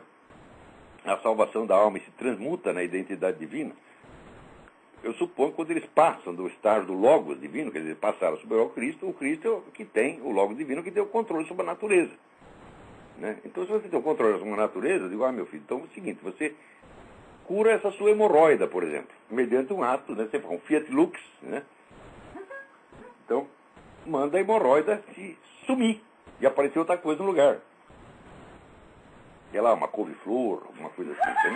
a salvação da alma e se transmuta na identidade divina, eu suponho que quando eles passam do estágio do Logos divino, quer dizer, passaram sobre o Cristo é o que tem, o Logos divino, que tem o controle sobre a natureza. Né? Então, se você tem o controle sobre a natureza, eu digo, meu filho, então é o seguinte, você cura essa sua hemorroida, por exemplo, mediante um ato, né? Você faz um Fiat Lux, né? Então, manda a hemorroida se sumir e aparecer outra coisa no lugar. Sei lá, uma couve-flor, alguma coisa assim, né?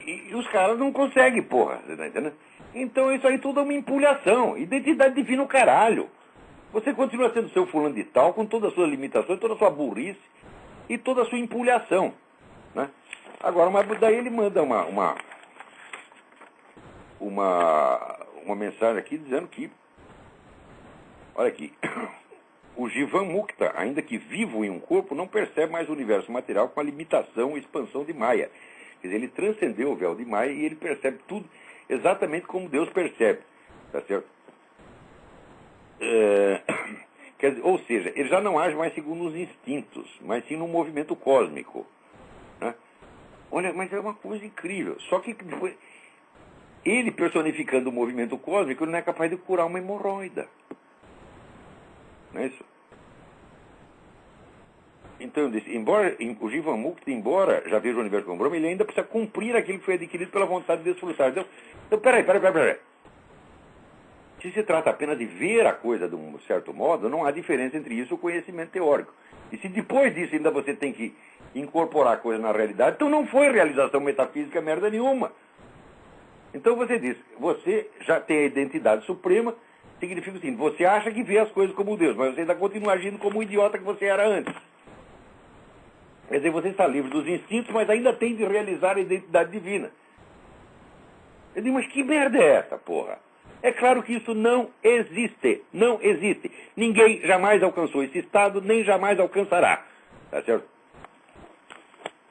E os caras não conseguem, porra, você tá entendendo? Então isso aí tudo é uma empulhação. Identidade divina, o caralho. Você continua sendo seu fulano de tal, com todas as suas limitações, toda a sua burrice e toda a sua empulhação, né? Agora, mas daí ele manda uma mensagem aqui dizendo que, olha aqui, o Jivan Mukta, ainda que vivo em um corpo, não percebe mais o universo material com a limitação e expansão de Maya. Quer dizer, ele transcendeu o véu de Maya e ele percebe tudo. exatamente como Deus percebe, tá certo? Quer dizer, ou seja, ele já não age mais segundo os instintos, mas sim num movimento cósmico, né? Olha, mas é uma coisa incrível. Só que depois, ele personificando o movimento cósmico, ele não é capaz de curar uma hemorroida. Não é isso? Então, eu disse, embora o Jivamukta, embora já veja o universo como Brahma, ele ainda precisa cumprir aquilo que foi adquirido pela vontade de desfrutar. Então peraí. Se se trata apenas de ver a coisa de um certo modo, não há diferença entre isso e o conhecimento teórico. E se depois disso ainda você tem que incorporar a coisa na realidade, então não foi realização metafísica merda nenhuma. Então você diz, você já tem a identidade suprema, significa o seguinte, você acha que vê as coisas como Deus, mas você ainda continua agindo como o idiota que você era antes. Quer dizer, você está livre dos instintos, mas ainda tem de realizar a identidade divina. Eu digo, mas que merda é essa, porra? É claro que isso não existe. Não existe. Ninguém jamais alcançou esse estado, nem jamais alcançará. Tá certo?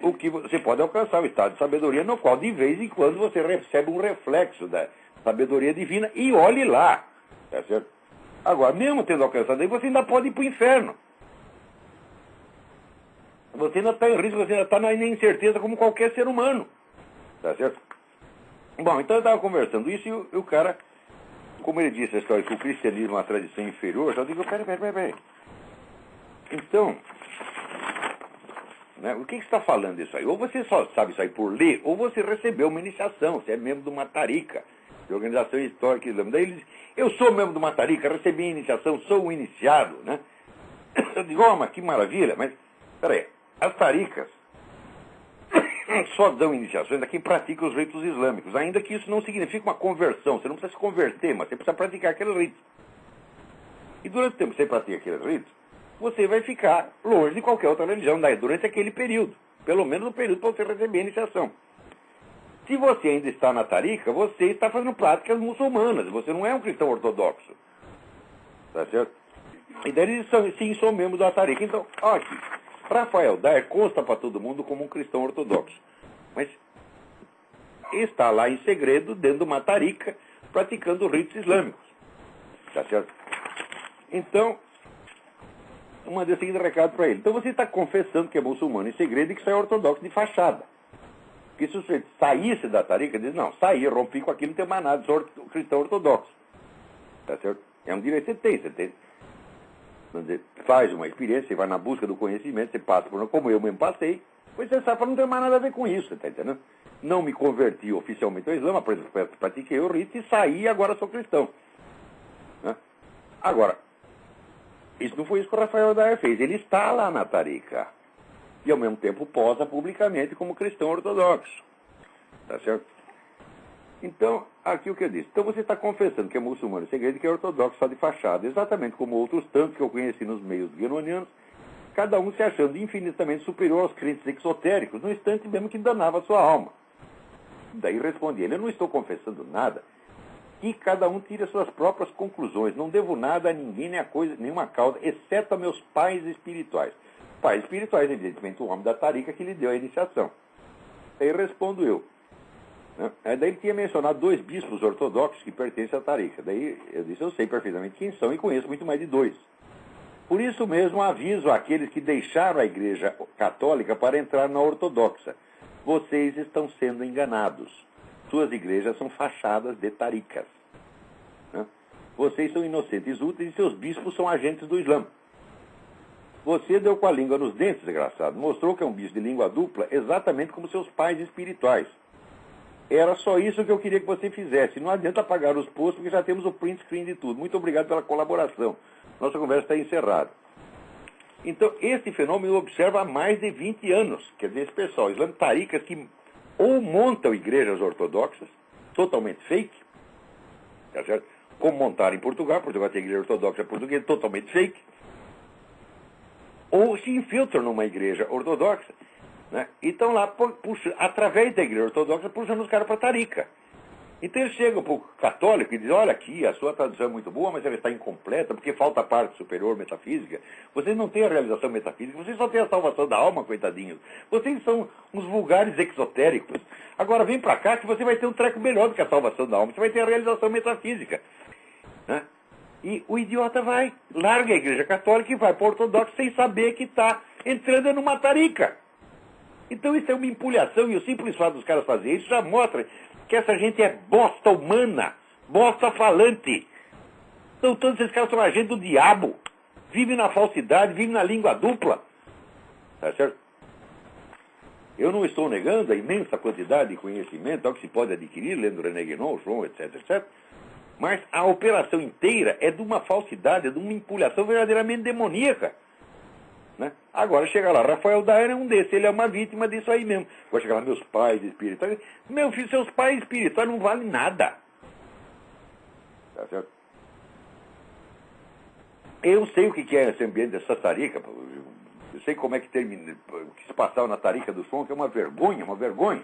O que você pode alcançar é o estado de sabedoria, no qual de vez em quando você recebe um reflexo da sabedoria divina e olhe lá. Tá certo? Agora, mesmo tendo alcançado aí, você ainda pode ir para o inferno. Você ainda está em risco, você ainda está na incerteza como qualquer ser humano. Tá certo? Bom, então eu estava conversando isso e o cara, como ele disse a história que o cristianismo é uma tradição inferior, eu só digo, peraí. Então, né, o que você está falando isso aí? Ou você só sabe isso aí por ler, ou você recebeu uma iniciação, você é membro de uma tarica, de organização histórica islâmica. Daí ele diz, eu sou membro de uma tarica, recebi a iniciação, sou um iniciado, né? Eu digo, mas que maravilha, mas, peraí, as taricas só dão iniciações a quem pratica os ritos islâmicos, ainda que isso não signifique uma conversão, você não precisa se converter, mas você precisa praticar aqueles ritos. E durante o tempo que você pratica aqueles ritos, você vai ficar longe de qualquer outra religião, durante aquele período, pelo menos o período para você receber a iniciação. Se você ainda está na tarica, você está fazendo práticas muçulmanas, você não é um cristão ortodoxo. Tá certo? E daí eles são membros da tarica. Então, ó aqui, Rafael Daher consta para todo mundo como um cristão ortodoxo, mas está lá em segredo, dentro de uma tarica, praticando ritos islâmicos. Tá certo? Então, eu mandei o seguinte recado para ele. Então você está confessando que é muçulmano em segredo e que isso é ortodoxo de fachada. Porque se você saísse da tarica, diz, não, saí, rompi com aquilo, não tem mais nada, sou cristão ortodoxo. Tá certo? É um direito que você tem. Você faz uma experiência, você vai na busca do conhecimento, você passa por como eu mesmo passei, pois você sabe que não tem mais nada a ver com isso, você está entendendo? Não me converti oficialmente ao Islã, pratiquei o rito e saí e agora sou cristão. Né? Agora, isso não foi isso que o Rafael Daher fez. Ele está lá na tarica. E ao mesmo tempo posa publicamente como cristão ortodoxo. Tá certo? Então, aqui o que eu disse. Então você está confessando que é muçulmano em segredo e que é ortodoxo só de fachada. Exatamente como outros tantos que eu conheci nos meios guenonianos, cada um se achando infinitamente superior aos crentes exotéricos, no instante mesmo que danava a sua alma. Daí respondi ele, eu não estou confessando nada, e cada um tira suas próprias conclusões. Não devo nada a ninguém, nem a coisa, nenhuma causa, exceto a meus pais espirituais. Pais espirituais, evidentemente, o homem da tarica que lhe deu a iniciação. Aí respondo eu. Né? Daí ele tinha mencionado 2 bispos ortodoxos que pertencem à tarica. Daí eu disse, eu sei perfeitamente quem são e conheço muito mais de 2. Por isso mesmo aviso àqueles que deixaram a igreja católica para entrar na ortodoxa. Vocês estão sendo enganados. Suas igrejas são fachadas de taricas. Né? Vocês são inocentes úteis e seus bispos são agentes do Islã. Você deu com a língua nos dentes, desgraçado. Mostrou que é um bispo de língua dupla exatamente como seus pais espirituais. Era só isso que eu queria que você fizesse. Não adianta apagar os posts, porque já temos o print screen de tudo. Muito obrigado pela colaboração. Nossa conversa está encerrada. Então, esse fenômeno eu observo há mais de 20 anos. Quer dizer, esse pessoal, islâmico taricas, que ou montam igrejas ortodoxas, totalmente fake, tá certo? Como montaram em Portugal tem igreja ortodoxa portuguesa, totalmente fake, ou se infiltram numa igreja ortodoxa, né? E estão lá, através da igreja ortodoxa, puxando os caras para a tarica. Então eles chegam para o católico e dizem, olha aqui, a sua tradução é muito boa, mas ela está incompleta, porque falta a parte superior metafísica. Vocês não têm a realização metafísica, vocês só têm a salvação da alma, coitadinhos. Vocês são uns vulgares exotéricos. Agora vem para cá que você vai ter um treco melhor do que a salvação da alma, você vai ter a realização metafísica. Né? E o idiota vai, larga a igreja católica e vai para o ortodoxo sem saber que está entrando numa tarica. Então isso é uma empulhação, e o simples fato dos caras fazerem isso já mostra que essa gente é bosta humana, bosta falante. Então todos esses caras são agentes do diabo, vivem na falsidade, vivem na língua dupla. Tá certo? Eu não estou negando a imensa quantidade de conhecimento ao que se pode adquirir, lendo René Guénon, João, etc, etc. Mas a operação inteira é de uma falsidade, é de uma empulhação verdadeiramente demoníaca. Né? Agora chega lá, Rafael Daer é um desses, ele é uma vítima disso aí mesmo. Agora chega lá, meus pais espirituais. Meu filho, seus pais espirituais não valem nada. Tá certo? Eu sei o que é esse ambiente dessa tarica. Eu sei como é que termina, o que se passava na tarica do som, que é uma vergonha, uma vergonha.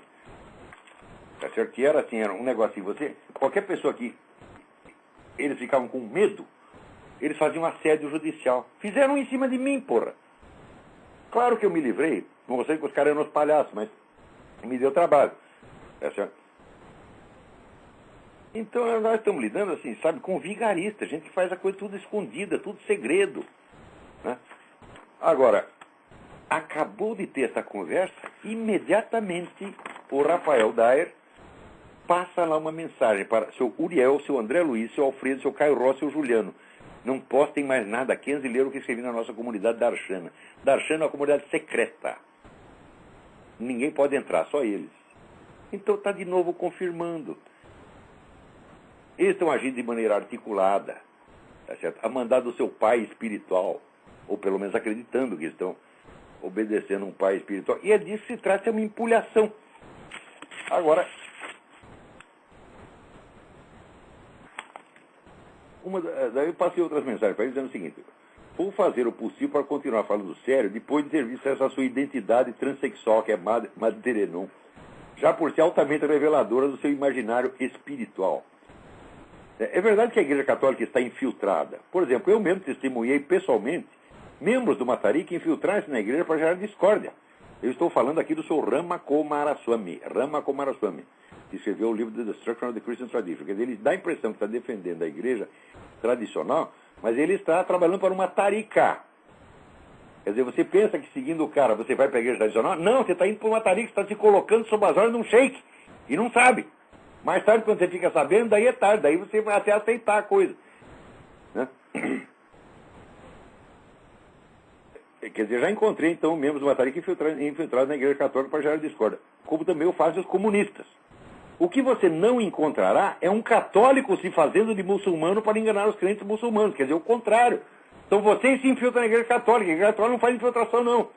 Tá certo? Que era assim, era um negocinho. Qualquer pessoa que eles ficavam com medo, eles faziam assédio judicial. Fizeram em cima de mim, porra. Claro que eu me livrei, não sei que os caras eram uns palhaços, mas me deu trabalho. É certo? Então nós estamos lidando assim, sabe, com vigarista, gente que faz a coisa tudo escondida, tudo segredo. Né? Agora, acabou de ter essa conversa, imediatamente o Rafael Daer passa lá uma mensagem para seu Uriel, seu André Luiz, seu Alfredo, seu Caio Rossi, seu Juliano. Não postem mais nada, 15 leram o que escrevi na nossa comunidade Darshana. Darshana é uma comunidade secreta. Ninguém pode entrar, só eles. Então está de novo confirmando. Eles estão agindo de maneira articulada, tá certo? A mandar do seu pai espiritual, ou pelo menos acreditando que estão obedecendo um pai espiritual. E é disso que se trata, é uma empulhação. Agora, daí eu passei outras mensagens para eles dizendo o seguinte: vou fazer o possível para continuar falando sério depois de ter visto essa sua identidade transexual, que é Madre Terenon, já por ser altamente reveladora do seu imaginário espiritual. É verdade que a Igreja Católica está infiltrada. Por exemplo, eu mesmo testemunhei pessoalmente membros do Matarica infiltrarem-se na igreja para gerar discórdia. Eu estou falando aqui do seu Rama Coomaraswamy, que escreveu o livro The Destruction of the Christian Tradition. Quer dizer, ele dá a impressão que está defendendo a igreja tradicional, mas ele está trabalhando para uma tarica. Quer dizer, você pensa que seguindo o cara você vai para a igreja tradicional? Não, você está indo para uma tarica, você está se colocando sob as ordens de um sheik e não sabe. Mais tarde, quando você fica sabendo, daí é tarde, daí você vai até aceitar a coisa. Né? Quer dizer, já encontrei, então, membros do Matarica infiltrados na Igreja Católica para gerar discórdia, como também eu faço os comunistas. O que você não encontrará é um católico se fazendo de muçulmano para enganar os crentes muçulmanos. Quer dizer, o contrário. Então vocês se infiltram na Igreja Católica. A Igreja Católica não faz infiltração, não.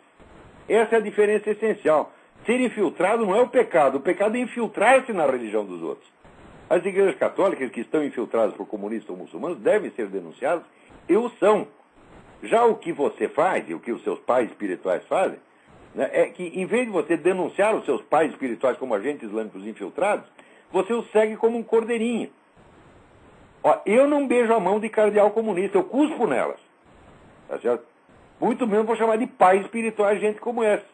Essa é a diferença essencial. Ser infiltrado não é o pecado é infiltrar-se na religião dos outros. As igrejas católicas que estão infiltradas por comunistas ou muçulmanos devem ser denunciadas, e o são. Já o que você faz, e o que os seus pais espirituais fazem, né, é que em vez de você denunciar os seus pais espirituais como agentes islâmicos infiltrados, você os segue como um cordeirinho. Ó, eu não beijo a mão de cardeal comunista, eu cuspo nelas. Tá certo? Muito menos vou chamar de pai espiritual gente como essa.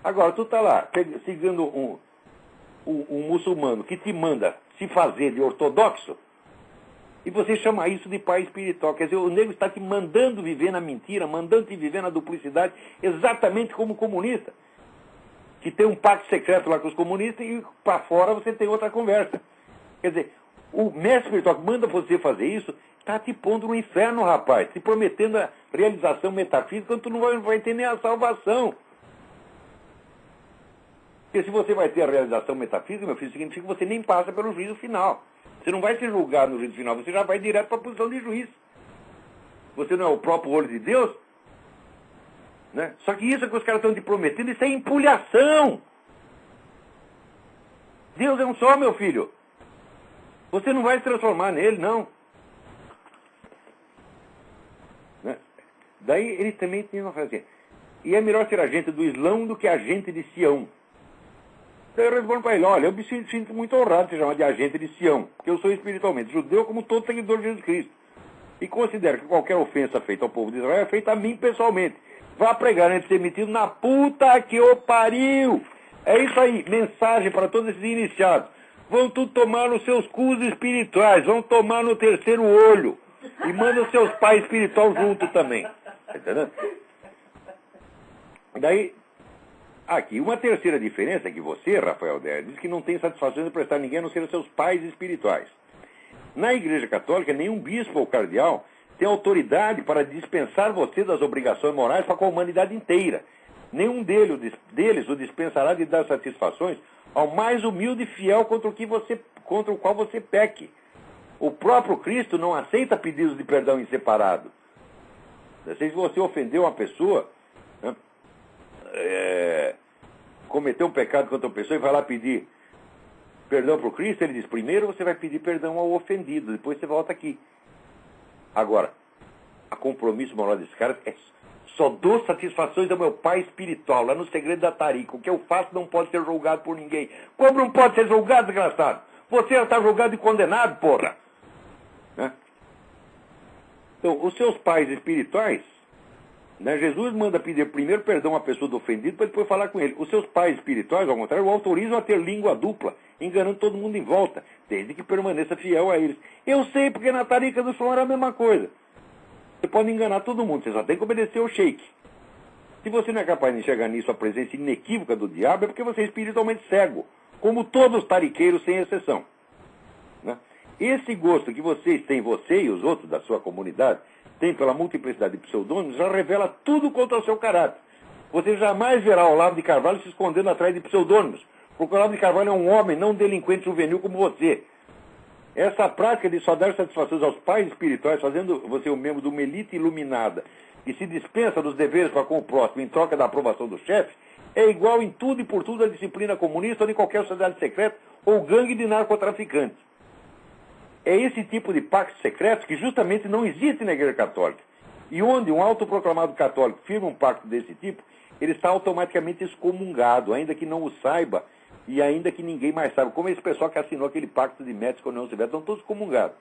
Agora, tu está lá, seguindo um muçulmano que te manda se fazer de ortodoxo, e você chama isso de pai espiritual. Quer dizer, o nego está te mandando viver na mentira, mandando te viver na duplicidade, exatamente como o comunista, que tem um pacto secreto lá com os comunistas e para fora você tem outra conversa. Quer dizer, o mestre espiritual que manda você fazer isso está te pondo no inferno, rapaz, te prometendo a realização metafísica quando tu não vai ter nem a salvação. Porque se você vai ter a realização metafísica, meu filho, significa que você nem passa pelo juízo final. Você não vai ser julgado no juízo final, você já vai direto para a posição de juiz. Você não é o próprio olho de Deus? Né? Só que isso que os caras estão te prometendo, isso é empulhação. Deus é um só, meu filho. Você não vai se transformar nele, não. Né? Daí ele também tem uma frase assim: e é melhor ser agente do Islão do que agente de Sião. Então eu respondo para ele, olha, eu me sinto muito honrado de ser chamado de agente de Sião, porque eu sou espiritualmente judeu como todo seguidor de Jesus Cristo. E considero que qualquer ofensa feita ao povo de Israel é feita a mim pessoalmente. Vá pregar antes de ser metido na puta que o pariu. É isso aí, mensagem para todos esses iniciados. Vão tudo tomar nos seus cus espirituais, vão tomar no terceiro olho. E manda os seus pais espirituais junto também. Tá entendendo? Daí, aqui, uma terceira diferença é que você, Rafael Der, diz que não tem satisfação de prestar ninguém a não ser os seus pais espirituais. Na Igreja Católica, nenhum bispo ou cardeal tem autoridade para dispensar você das obrigações morais para com a humanidade inteira. Nenhum deles o dispensará de dar satisfações ao mais humilde e fiel contra o qual você peque. O próprio Cristo não aceita pedidos de perdão em separado. Se você ofendeu uma pessoa, né, cometeu um pecado contra uma pessoa e vai lá pedir perdão para o Cristo, ele diz, primeiro você vai pedir perdão ao ofendido, depois você volta aqui. Agora, a compromisso moral desses caras é só dou satisfações ao meu pai espiritual, lá no segredo da tarica. O que eu faço não pode ser julgado por ninguém. Como não pode ser julgado, desgraçado? Você já está julgado e condenado, porra. Né? Então, os seus pais espirituais, né, Jesus manda pedir primeiro perdão à pessoa do ofendido para depois falar com ele. Os seus pais espirituais, ao contrário, o autorizam a ter língua dupla, enganando todo mundo em volta, desde que permaneça fiel a eles. Eu sei, porque na tarica do som era a mesma coisa. Você pode enganar todo mundo, você só tem que obedecer ao sheik. Se você não é capaz de enxergar nisso a presença inequívoca do diabo, é porque você é espiritualmente cego, como todos os tariqueiros, sem exceção. Né? Esse gosto que vocês têm, você e os outros da sua comunidade, têm pela multiplicidade de pseudônimos, já revela tudo contra o seu caráter. Você jamais verá o Olavo de Carvalho se escondendo atrás de pseudônimos, porque o Olavo de Carvalho é um homem, não um delinquente juvenil como você. Essa prática de só dar satisfações aos pais espirituais, fazendo você um membro de uma elite iluminada, que se dispensa dos deveres para com o próximo em troca da aprovação do chefe, é igual em tudo e por tudo à disciplina comunista ou de qualquer sociedade secreta ou gangue de narcotraficantes. É esse tipo de pactos secretos que justamente não existe na Igreja Católica. E onde um autoproclamado católico firma um pacto desse tipo, ele está automaticamente excomungado, ainda que não o saiba e ainda que ninguém mais saiba. Como esse pessoal que assinou aquele pacto de Médici com a União Soviética, estão todos excomungados.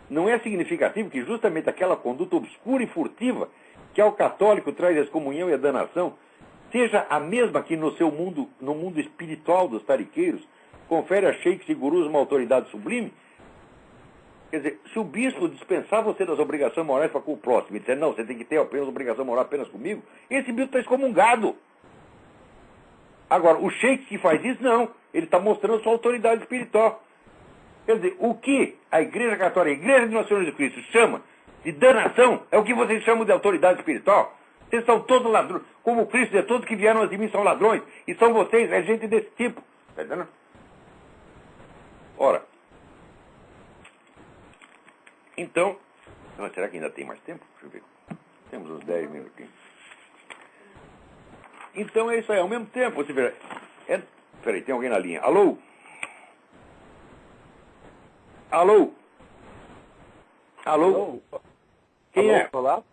Não é significativo que justamente aquela conduta obscura e furtiva que ao católico traz a excomunhão e a danação, seja a mesma que no mundo espiritual dos tariqueiros, confere a sheiks e gurus uma autoridade sublime? Quer dizer, se o bispo dispensar você das obrigações morais para com o próximo e dizer, não, você tem que ter apenas obrigação moral apenas comigo, esse bispo está excomungado. Agora, o sheik que faz isso, não. Ele está mostrando sua autoridade espiritual. Quer dizer, o que a Igreja Católica, a Igreja de Nosso Senhor Jesus Cristo, chama de danação, é o que vocês chamam de autoridade espiritual. Vocês são todos ladrões. Como o Cristo diz, todos que vieram antes de mim são ladrões. E são vocês, é gente desse tipo. Está entendendo? Ora. Então, será que ainda tem mais tempo? Deixa eu ver. Temos uns 10 minutinhos. Então é isso aí, ao mesmo tempo, você vê. Peraí, tem alguém na linha. Alô? Alô? Alô? Alô? Quem Alô, é? Olá,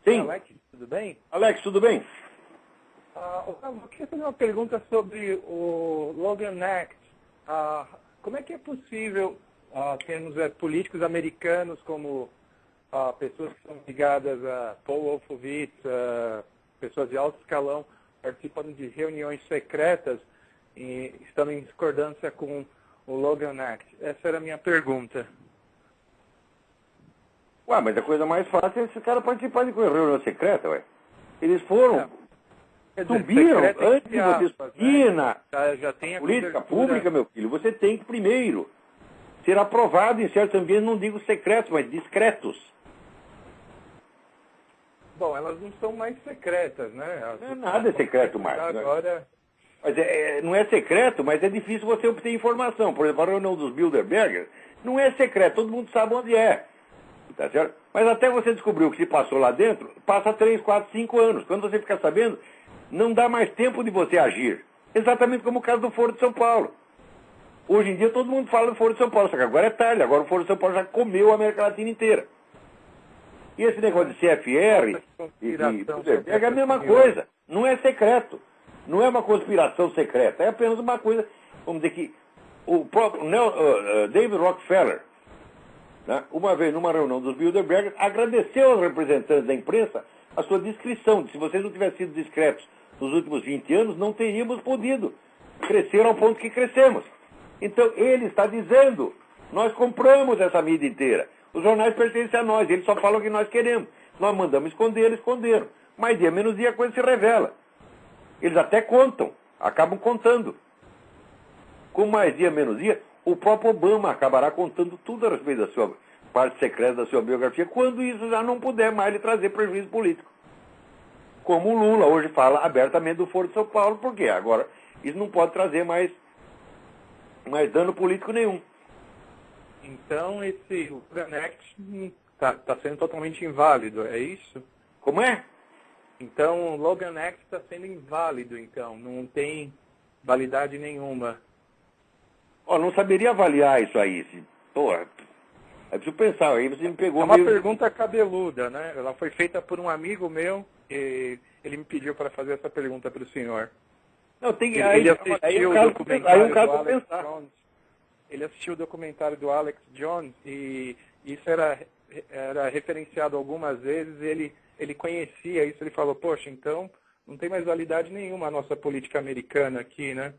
Sim. Alex, tudo bem? Alex, tudo bem? Eu queria fazer uma pergunta sobre o Logan Act. Como é que é possível termos políticos americanos como pessoas que são ligadas a Paul Wolfowitz, pessoas de alto escalão, participando de reuniões secretas e estando em discordância com o Logan Act? Essa era a minha pergunta. Ué, mas a coisa mais fácil é esse cara participar de reunião secreta, ué. Eles foram, subiram, antes de você subir na já tem a política pública, meu filho, você tem que primeiro ser aprovado em certos ambientes, não digo secretos, mas discretos. Bom, elas não são mais secretas, né? Não é nada secreto mais. Agora... Mas não é secreto, mas é difícil você obter informação. Por exemplo, a reunião dos Bilderberger não é secreto, todo mundo sabe onde é. Tá certo? Mas até você descobrir o que se passou lá dentro, passa 3, 4, 5 anos. Quando você fica sabendo, não dá mais tempo de você agir. Exatamente como o caso do Foro de São Paulo. Hoje em dia todo mundo fala do Foro de São Paulo, só que agora é tarde, agora o Foro de São Paulo já comeu a América Latina inteira. E esse negócio de CFR e Bilderberg é a mesma coisa. Não é secreto. Não é uma conspiração secreta, é apenas uma coisa, vamos dizer que o próprio David Rockefeller, né, uma vez numa reunião dos Bilderberg, agradeceu aos representantes da imprensa a sua discrição. Se vocês não tivessem sido discretos nos últimos 20 anos, não teríamos podido crescer ao ponto que crescemos. Então ele está dizendo, nós compramos essa mídia inteira. Os jornais pertencem a nós, eles só falam o que nós queremos. Nós mandamos esconder, eles esconderam. Mais dia, menos dia, a coisa se revela. Eles até contam, acabam contando. Com mais dia, menos dia, o próprio Obama acabará contando tudo a respeito da sua parte secreta da sua biografia, quando isso já não puder mais lhe trazer prejuízo político. Como o Lula hoje fala abertamente do Foro de São Paulo, porque agora isso não pode trazer mais dano político nenhum. Então esse Logan Act está sendo totalmente inválido, é isso? Como é? Então o Logan Act está sendo inválido, então, não tem validade nenhuma. Não saberia avaliar isso aí. Porra, é preciso pensar, aí você me pegou É uma meio... pergunta cabeluda, né? Ela foi feita por um amigo meu e ele me pediu para fazer essa pergunta para o senhor. Não, tem que... Ele assistiu o documentário do Alex Jones. Ele assistiu o documentário do Alex Jones e isso era referenciado algumas vezes e ele conhecia isso. Ele falou, poxa, então não tem mais validade nenhuma a nossa política americana aqui, né?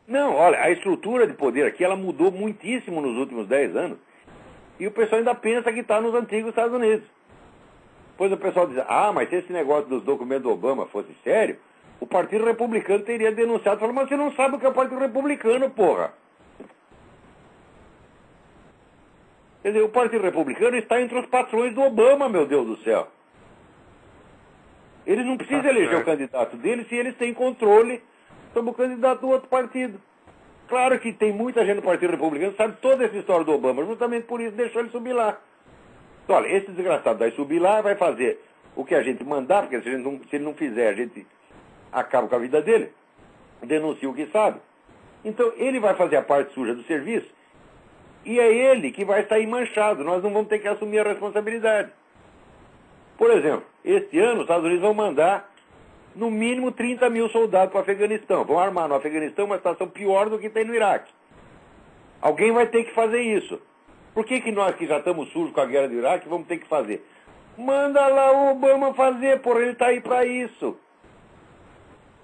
Não, olha, a estrutura de poder aqui, ela mudou muitíssimo nos últimos 10 anos. E o pessoal ainda pensa que está nos antigos Estados Unidos. Depois o pessoal diz, mas se esse negócio dos documentos do Obama fosse sério, o Partido Republicano teria denunciado. Falou, mas você não sabe o que é o Partido Republicano, porra. Quer dizer, o Partido Republicano está entre os patrões do Obama, meu Deus do céu. Eles não precisam eleger o candidato deles se eles têm controle sobre o candidato do outro partido. Claro que tem muita gente no Partido Republicano que sabe toda essa história do Obama, justamente por isso deixou ele subir lá. Então, olha, esse desgraçado vai subir lá, vai fazer o que a gente mandar, porque se ele não fizer, a gente acaba com a vida dele, denuncia o que sabe. Então, ele vai fazer a parte suja do serviço, e é ele que vai sair manchado. Nós não vamos ter que assumir a responsabilidade. Por exemplo, este ano os Estados Unidos vão mandar no mínimo 30 mil soldados para o Afeganistão. Vão armar no Afeganistão uma situação pior do que tem no Iraque. Alguém vai ter que fazer isso. Por que nós que já estamos sujos com a guerra do Iraque vamos ter que fazer? Manda lá o Obama fazer, porra, ele está aí para isso.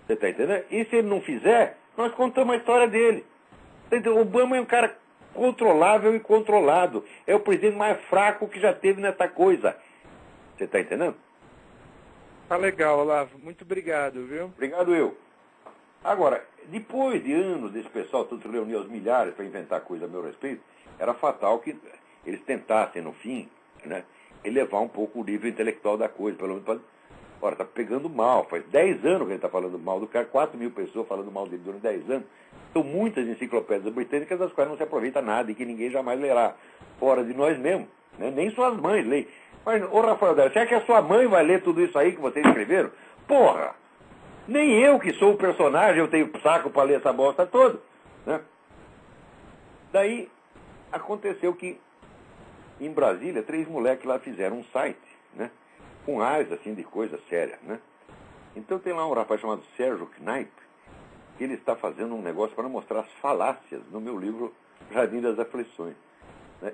Você está entendendo? E se ele não fizer, nós contamos a história dele. O Obama é um cara controlável e controlado. É o presidente mais fraco que já teve nessa coisa. Você está entendendo? Tá legal, Olavo. Muito obrigado, viu? Obrigado eu. Agora, depois de anos desse pessoal todo se reunir aos milhares para inventar coisa a meu respeito, era fatal que eles tentassem, no fim, né, elevar um pouco o nível intelectual da coisa. Pelo menos, ora, está pegando mal. Faz 10 anos que ele está falando mal do cara, 4 mil pessoas falando mal dele durante 10 anos. São muitas enciclopédias britânicas das quais não se aproveita nada e que ninguém jamais lerá. Fora de nós mesmos. Né? Nem suas mães leem. Mas, ô Rafael, será que a sua mãe vai ler tudo isso aí que vocês escreveram? Porra! Nem eu, que sou o personagem, eu tenho saco para ler essa bosta toda. Né? Daí, aconteceu que, em Brasília, 3 moleques lá fizeram um site, né? Com áreas, assim, de coisa séria, né? Então tem lá um rapaz chamado Sérgio Knaip, que ele está fazendo um negócio para mostrar as falácias no meu livro Jardim das Aflições.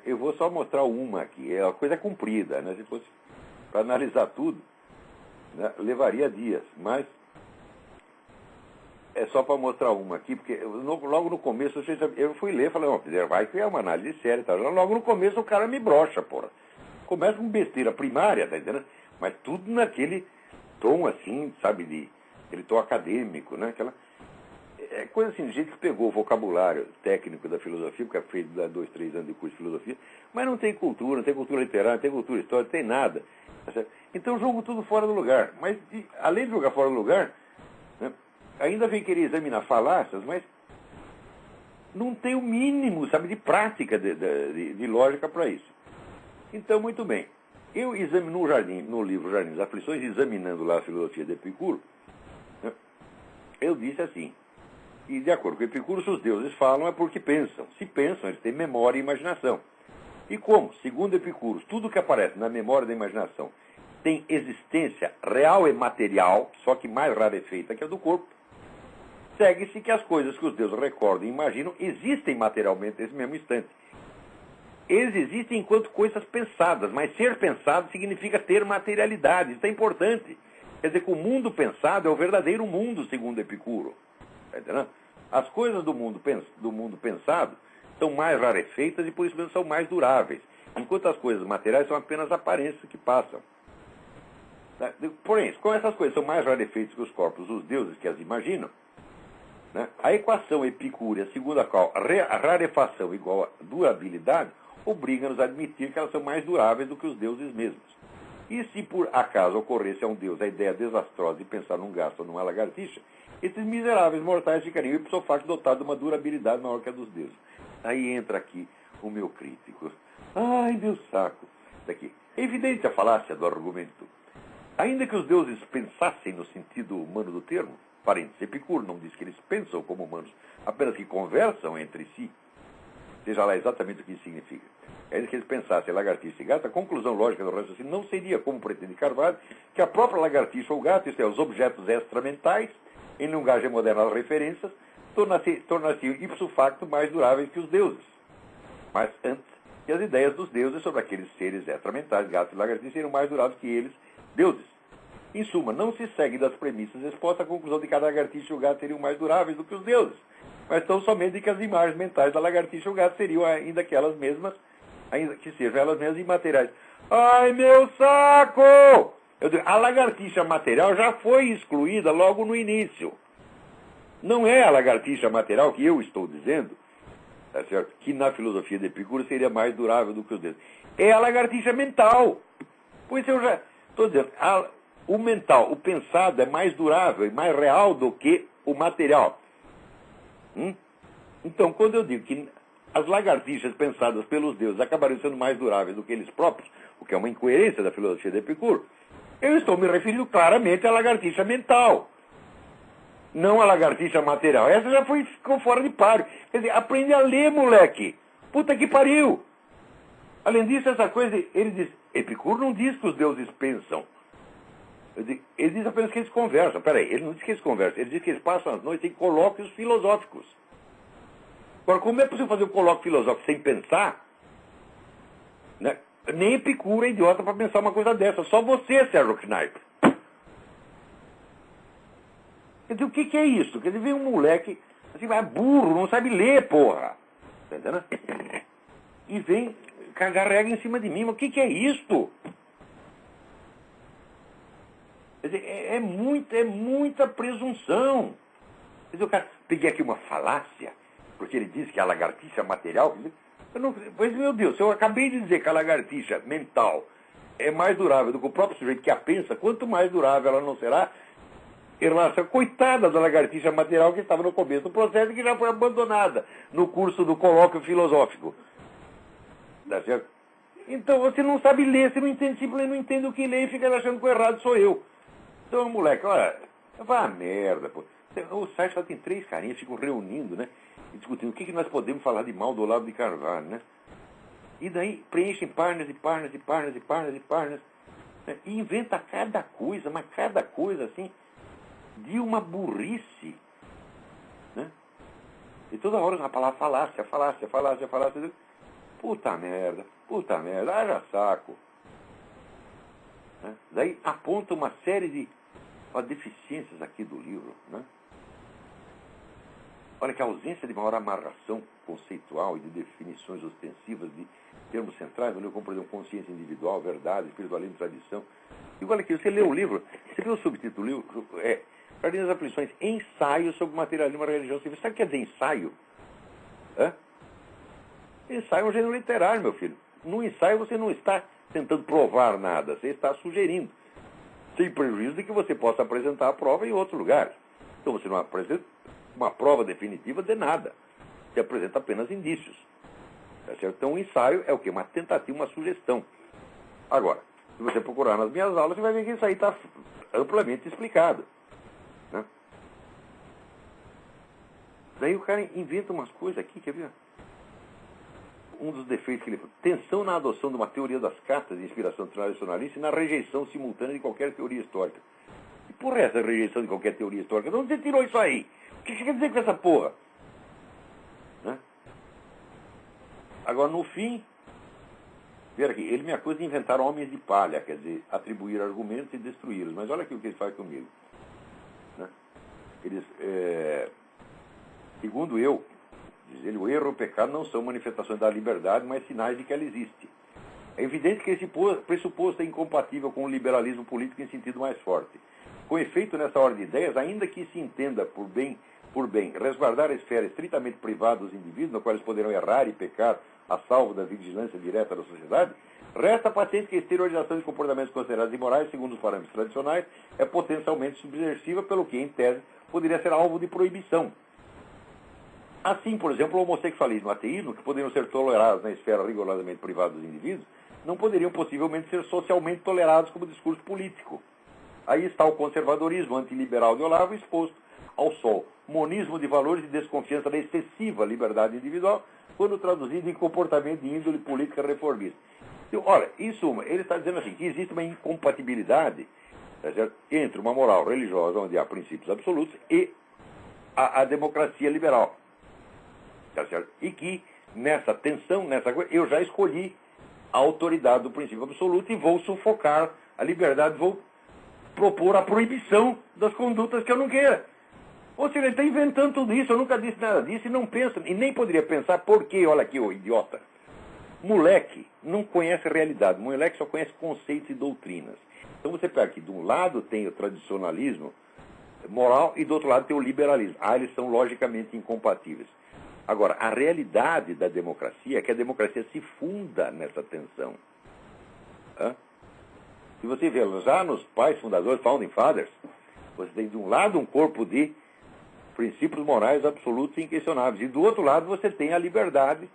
Eu vou só mostrar uma aqui, é uma coisa comprida, né? Se fosse para analisar tudo, né, levaria dias, mas é só para mostrar uma aqui, porque logo no começo eu fui ler e falei, vai que é uma análise séria e tal. Logo no começo o cara me brocha, porra. Começa com besteira primária, tá entendendo? Mas tudo naquele tom assim, sabe, aquele tom acadêmico, né? É coisa assim, de gente que pegou o vocabulário técnico da filosofia, porque é feito 2, 3 anos de curso de filosofia, mas não tem cultura, não tem cultura literária, não tem cultura histórica, não tem nada. Então jogo tudo fora do lugar. Mas, além de jogar fora do lugar, né, ainda vem querer examinar falácias, mas não tem o mínimo, sabe, de prática, de lógica para isso. Então, muito bem. Eu examino no livro Jardim das Aflições, examinando lá a filosofia de Epicuro, né, eu disse assim, e de acordo com Epicuro, se os deuses falam é porque pensam. Se pensam, eles têm memória e imaginação. E como, segundo Epicuro, tudo que aparece na memória da imaginação tem existência real e material, só que mais rarefeita que a do corpo, segue-se que as coisas que os deuses recordam e imaginam existem materialmente nesse mesmo instante. Eles existem enquanto coisas pensadas, mas ser pensado significa ter materialidade. Isso é importante. Quer dizer que o mundo pensado é o verdadeiro mundo, segundo Epicuro. Está entendendo? As coisas do mundo pensado são mais rarefeitas e por isso mesmo são mais duráveis, enquanto as coisas materiais são apenas aparências que passam. Porém, como essas coisas são mais rarefeitas que os corpos dos deuses que as imaginam, né, a equação epicúrea, segundo a qual a rarefação igual a durabilidade, obriga-nos a admitir que elas são mais duráveis do que os deuses mesmos. E se por acaso ocorresse a um deus a ideia desastrosa de pensar num gasto ou numa lagartixa, esses miseráveis mortais ficariam ipso facto dotados de uma durabilidade maior que a dos deuses. Aí entra aqui o meu crítico. Ai, meu saco. Daqui. É evidente a falácia do argumento. Ainda que os deuses pensassem no sentido humano do termo, parênteses, Epicuro não diz que eles pensam como humanos, apenas que conversam entre si, seja lá exatamente o que isso significa. Ainda que eles pensassem lagartixa e gato, a conclusão lógica do raciocínio não seria, como pretende Carvalho, que a própria lagartixa ou gato, isto é, os objetos extramentais, em linguagem moderna das referências, tornar-se ipso facto mais duráveis que os deuses. Mas antes, que as ideias dos deuses sobre aqueles seres extramentais, gatos e lagartixas, seriam mais duráveis que eles, deuses. Em suma, não se segue das premissas expostas a conclusão de que a lagartixa e o gato seriam mais duráveis do que os deuses, mas tão somente de que as imagens mentais da lagartixa e o gato seriam ainda aquelas mesmas, ainda que sejam elas mesmas imateriais. Ai, meu saco! A lagartixa material já foi excluída logo no início. Não é a lagartixa material que eu estou dizendo, tá certo? Que na filosofia de Epicuro seria mais durável do que os deuses. É a lagartixa mental. Pois eu já estou dizendo, o mental, o pensado é mais durável e mais real do que o material. Então, quando eu digo que as lagartixas pensadas pelos deuses acabariam sendo mais duráveis do que eles próprios, o que é uma incoerência da filosofia de Epicuro, eu estou me referindo claramente à lagartixa mental, não à lagartixa material. Essa já ficou fora de páreo. Quer dizer, aprende a ler, moleque. Puta que pariu. Além disso, essa coisa, ele diz, Epicuro não diz que os deuses pensam. Ele diz apenas que eles conversam. Peraí, ele não diz que eles conversam, ele diz que eles passam as noites em colóquios filosóficos. Agora, como é possível fazer um colóquio filosófico sem pensar? Né? Nem Epicuro é idiota para pensar uma coisa dessa. Só você, Sérgio Kneipp. Quer dizer, o que é isso? Quer dizer, vem um moleque, assim, é burro, não sabe ler, porra. Tá entendendo? E vem cagar regra em cima de mim. Mas o que é isto? Quer dizer, é muita presunção. Quer dizer, o cara, peguei aqui uma falácia, porque ele disse que a lagartixa material... Pois, meu Deus, se eu acabei de dizer que a lagartixa mental é mais durável do que o próprio sujeito que a pensa, quanto mais durável ela não será em relação à coitada da lagartixa material que estava no começo do processo e que já foi abandonada no curso do colóquio filosófico. Tá certo? Então você não sabe ler, você não entende, simplesmente não entende o que lê e fica achando que o errado sou eu. Então, moleque, olha, vá a merda, pô. O site só tem 3 carinhas, ficam reunindo, né? E discutindo o que nós podemos falar de mal do Olavo de Carvalho, né? E daí preenchem páginas e páginas e páginas e páginas e páginas, né? E inventa cada coisa, mas cada coisa assim, de uma burrice, né? E toda hora a palavra falácia. Puta merda, haja saco. Né? Daí aponta uma série de deficiências aqui do livro, né? Olha que a ausência de maior amarração conceitual e de definições ostensivas de termos centrais, olha como, por exemplo, consciência individual, verdade, espiritualismo, tradição. E olha aqui, você lê o livro, você vê o subtítulo do livro, Jardim das Aflições, ensaio sobre materialismo e religião civil. Sabe o que quer dizer ensaio? Ensaio é um gênero literário, meu filho. No ensaio você não está tentando provar nada, você está sugerindo, sem prejuízo de que você possa apresentar a prova em outro lugar. Então você não apresenta uma prova definitiva de nada. Você apresenta apenas indícios. Tá certo? Então o ensaio é o quê? Uma tentativa, uma sugestão. Agora, se você procurar nas minhas aulas, você vai ver que isso aí está amplamente explicado. Né? Daí o cara inventa umas coisas aqui, quer ver? Um dos defeitos que ele falou, tensão na adoção de uma teoria das cartas de inspiração tradicionalista e na rejeição simultânea de qualquer teoria histórica. E por essa rejeição de qualquer teoria histórica, de onde você tirou isso aí? O que você quer dizer com essa porra? Né? Agora, no fim, veja aqui, ele me acusa de inventar homens de palha, quer dizer, atribuir argumentos e destruí-los. Mas olha aqui o que ele faz comigo. Né? Eles, segundo eu, diz ele, o erro e o pecado não são manifestações da liberdade, mas sinais de que ela existe. É evidente que esse pressuposto é incompatível com o liberalismo político em sentido mais forte. Com efeito, nessa ordem de ideias, ainda que se entenda por bem resguardar a esfera estritamente privada dos indivíduos, no qual eles poderão errar e pecar a salvo da vigilância direta da sociedade, resta patente que a exteriorização de comportamentos considerados imorais, segundo os parâmetros tradicionais, é potencialmente subversiva, pelo que, em tese, poderia ser alvo de proibição. Assim, por exemplo, o homossexualismo e o ateísmo, que poderiam ser tolerados na esfera rigorosamente privada dos indivíduos, não poderiam possivelmente ser socialmente tolerados como discurso político. Aí está o conservadorismo antiliberal de Olavo exposto ao sol. Monismo de valores e desconfiança da excessiva liberdade individual, quando traduzido em comportamento de índole política reformista. Então, olha, em suma, ele está dizendo assim, que existe uma incompatibilidade, tá certo, entre uma moral religiosa, onde há princípios absolutos, e a democracia liberal. Tá certo? E que, nessa tensão, nessa coisa, eu já escolhi a autoridade do princípio absoluto e vou sufocar a liberdade, vou propor a proibição das condutas que eu não queira. Ou seja, ele está inventando tudo isso, eu nunca disse nada disso e não penso, e nem poderia pensar por quê, olha aqui, ô idiota. Moleque não conhece a realidade, moleque só conhece conceitos e doutrinas. Então você pega aqui, de um lado tem o tradicionalismo moral e do outro lado tem o liberalismo. Eles são logicamente incompatíveis. Agora, a realidade da democracia é que a democracia se funda nessa tensão. Se você vê já nos pais fundadores, Founding Fathers, você tem de um lado um corpo de princípios morais absolutos e inquestionáveis, e do outro lado você tem a liberdade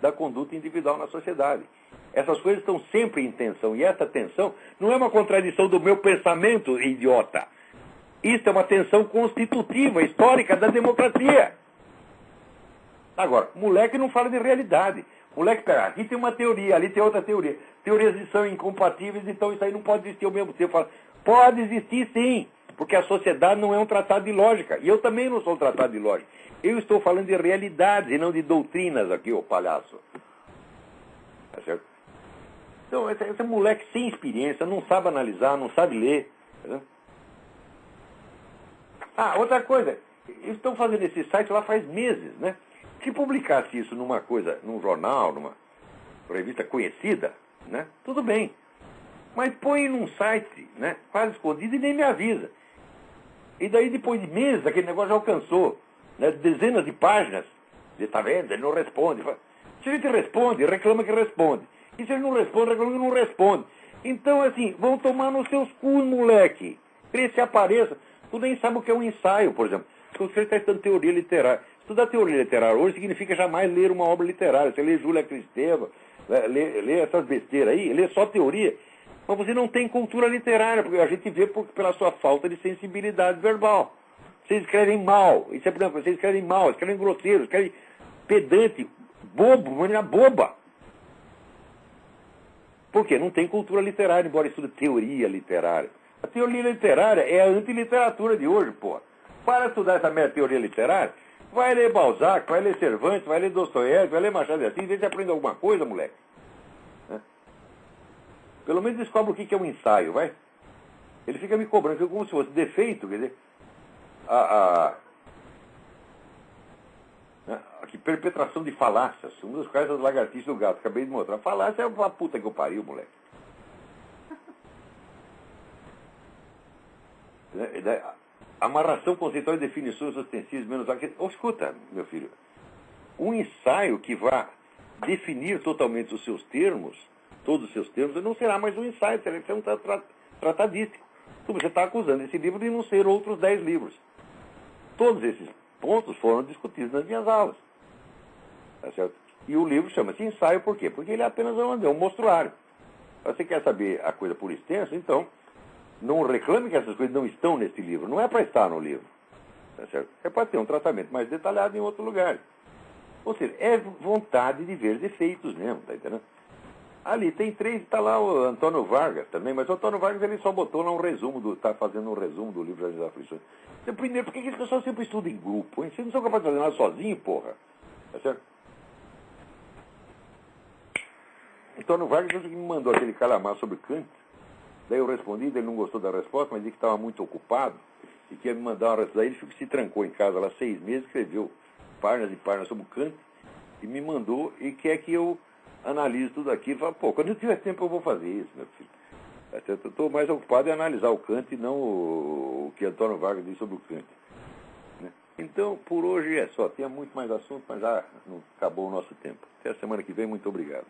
da conduta individual na sociedade. Essas coisas estão sempre em tensão, e essa tensão não é uma contradição do meu pensamento, idiota. Isso é uma tensão constitutiva, histórica da democracia. Agora, moleque não fala de realidade. Moleque, pera, aqui tem uma teoria, ali tem outra teoria. Teorias são incompatíveis, então isso aí não pode existir ao mesmo tempo. Fala, pode existir sim, porque a sociedade não é um tratado de lógica. E eu também não sou um tratado de lógica. Eu estou falando de realidades e não de doutrinas aqui, ô palhaço. Tá certo? Então, esse moleque sem experiência, não sabe analisar, não sabe ler. Tá? Outra coisa, eles estão fazendo esse site lá faz meses, né? Se publicasse isso numa coisa, num jornal, numa revista conhecida, né? Tudo bem. Mas põe num site, né? Quase escondido e nem me avisa. E daí, depois de meses, aquele negócio já alcançou, né? Dezenas de páginas. Você está vendo? Ele não responde. Se ele te responde, reclama que responde. E se ele não responde, reclama que não responde. Então, assim, vão tomar nos seus cus, moleque. Ele se apareça. Tu nem sabe o que é um ensaio, por exemplo. Se você está estudando teoria literária. Estudar teoria literária hoje significa jamais ler uma obra literária. Você lê Júlia Kristeva, lê essas besteiras aí, lê só teoria. Mas você não tem cultura literária, porque a gente vê pela sua falta de sensibilidade verbal. Vocês escrevem mal. Isso é, por exemplo, vocês escrevem mal, escrevem grosseiro, escrevem pedante, bobo, maneira boba. Por quê? Não tem cultura literária, embora estude teoria literária. A teoria literária é a antiliteratura de hoje, porra. Para estudar essa merda teoria literária, vai ler Balzac, vai ler Cervantes, vai ler Dostoiévski, vai ler Machado de Assis, vê se aprende alguma coisa, moleque. Pelo menos descobre o que é um ensaio, vai. Ele fica me cobrando, como se fosse defeito, quer dizer, que perpetração de falácias, um dos casos das lagartixas do gato, acabei de mostrar. Falácia é uma puta que eu pariu, moleque. Amarração conceitual e definições ostensivas menos... escuta, meu filho, um ensaio que vá definir totalmente os seus termos, todos os seus termos, não será mais um ensaio, será um tratadístico. Você está acusando esse livro de não ser outros 10 livros. Todos esses pontos foram discutidos nas minhas aulas. Tá certo? E o livro chama-se ensaio, por quê? Porque ele é apenas um mostruário. Você quer saber a coisa por extenso, então... Não reclame que essas coisas não estão nesse livro. Não é para estar no livro. Tá certo? É para ter um tratamento mais detalhado em outro lugar. Ou seja, é vontade de ver defeitos mesmo, tá entendendo? Ali tem 3, está lá o Antônio Vargas também, mas o Antônio Vargas ele só botou lá um resumo, está fazendo um resumo do livro das Aflições. Então, primeiro, por que esse pessoal sempre estuda em grupo, hein? Vocês não são capazes de fazer nada sozinho, porra. Tá certo? Antônio Vargas me mandou aquele calhamaço sobre Kant. Daí eu respondi, ele não gostou da resposta, mas disse que estava muito ocupado e que ia me mandar uma resposta. Daí ele se trancou em casa lá 6 meses, escreveu páginas e páginas sobre Kant e me mandou e quer que eu analise tudo aquilo. Fala, pô, quando eu tiver tempo eu vou fazer isso, meu filho. Eu estou mais ocupado em analisar o Kant e não o que Antônio Vargas disse sobre o Kant. Né? Então, por hoje é só. Tinha muito mais assunto, mas já acabou o nosso tempo. Até a semana que vem. Muito obrigado.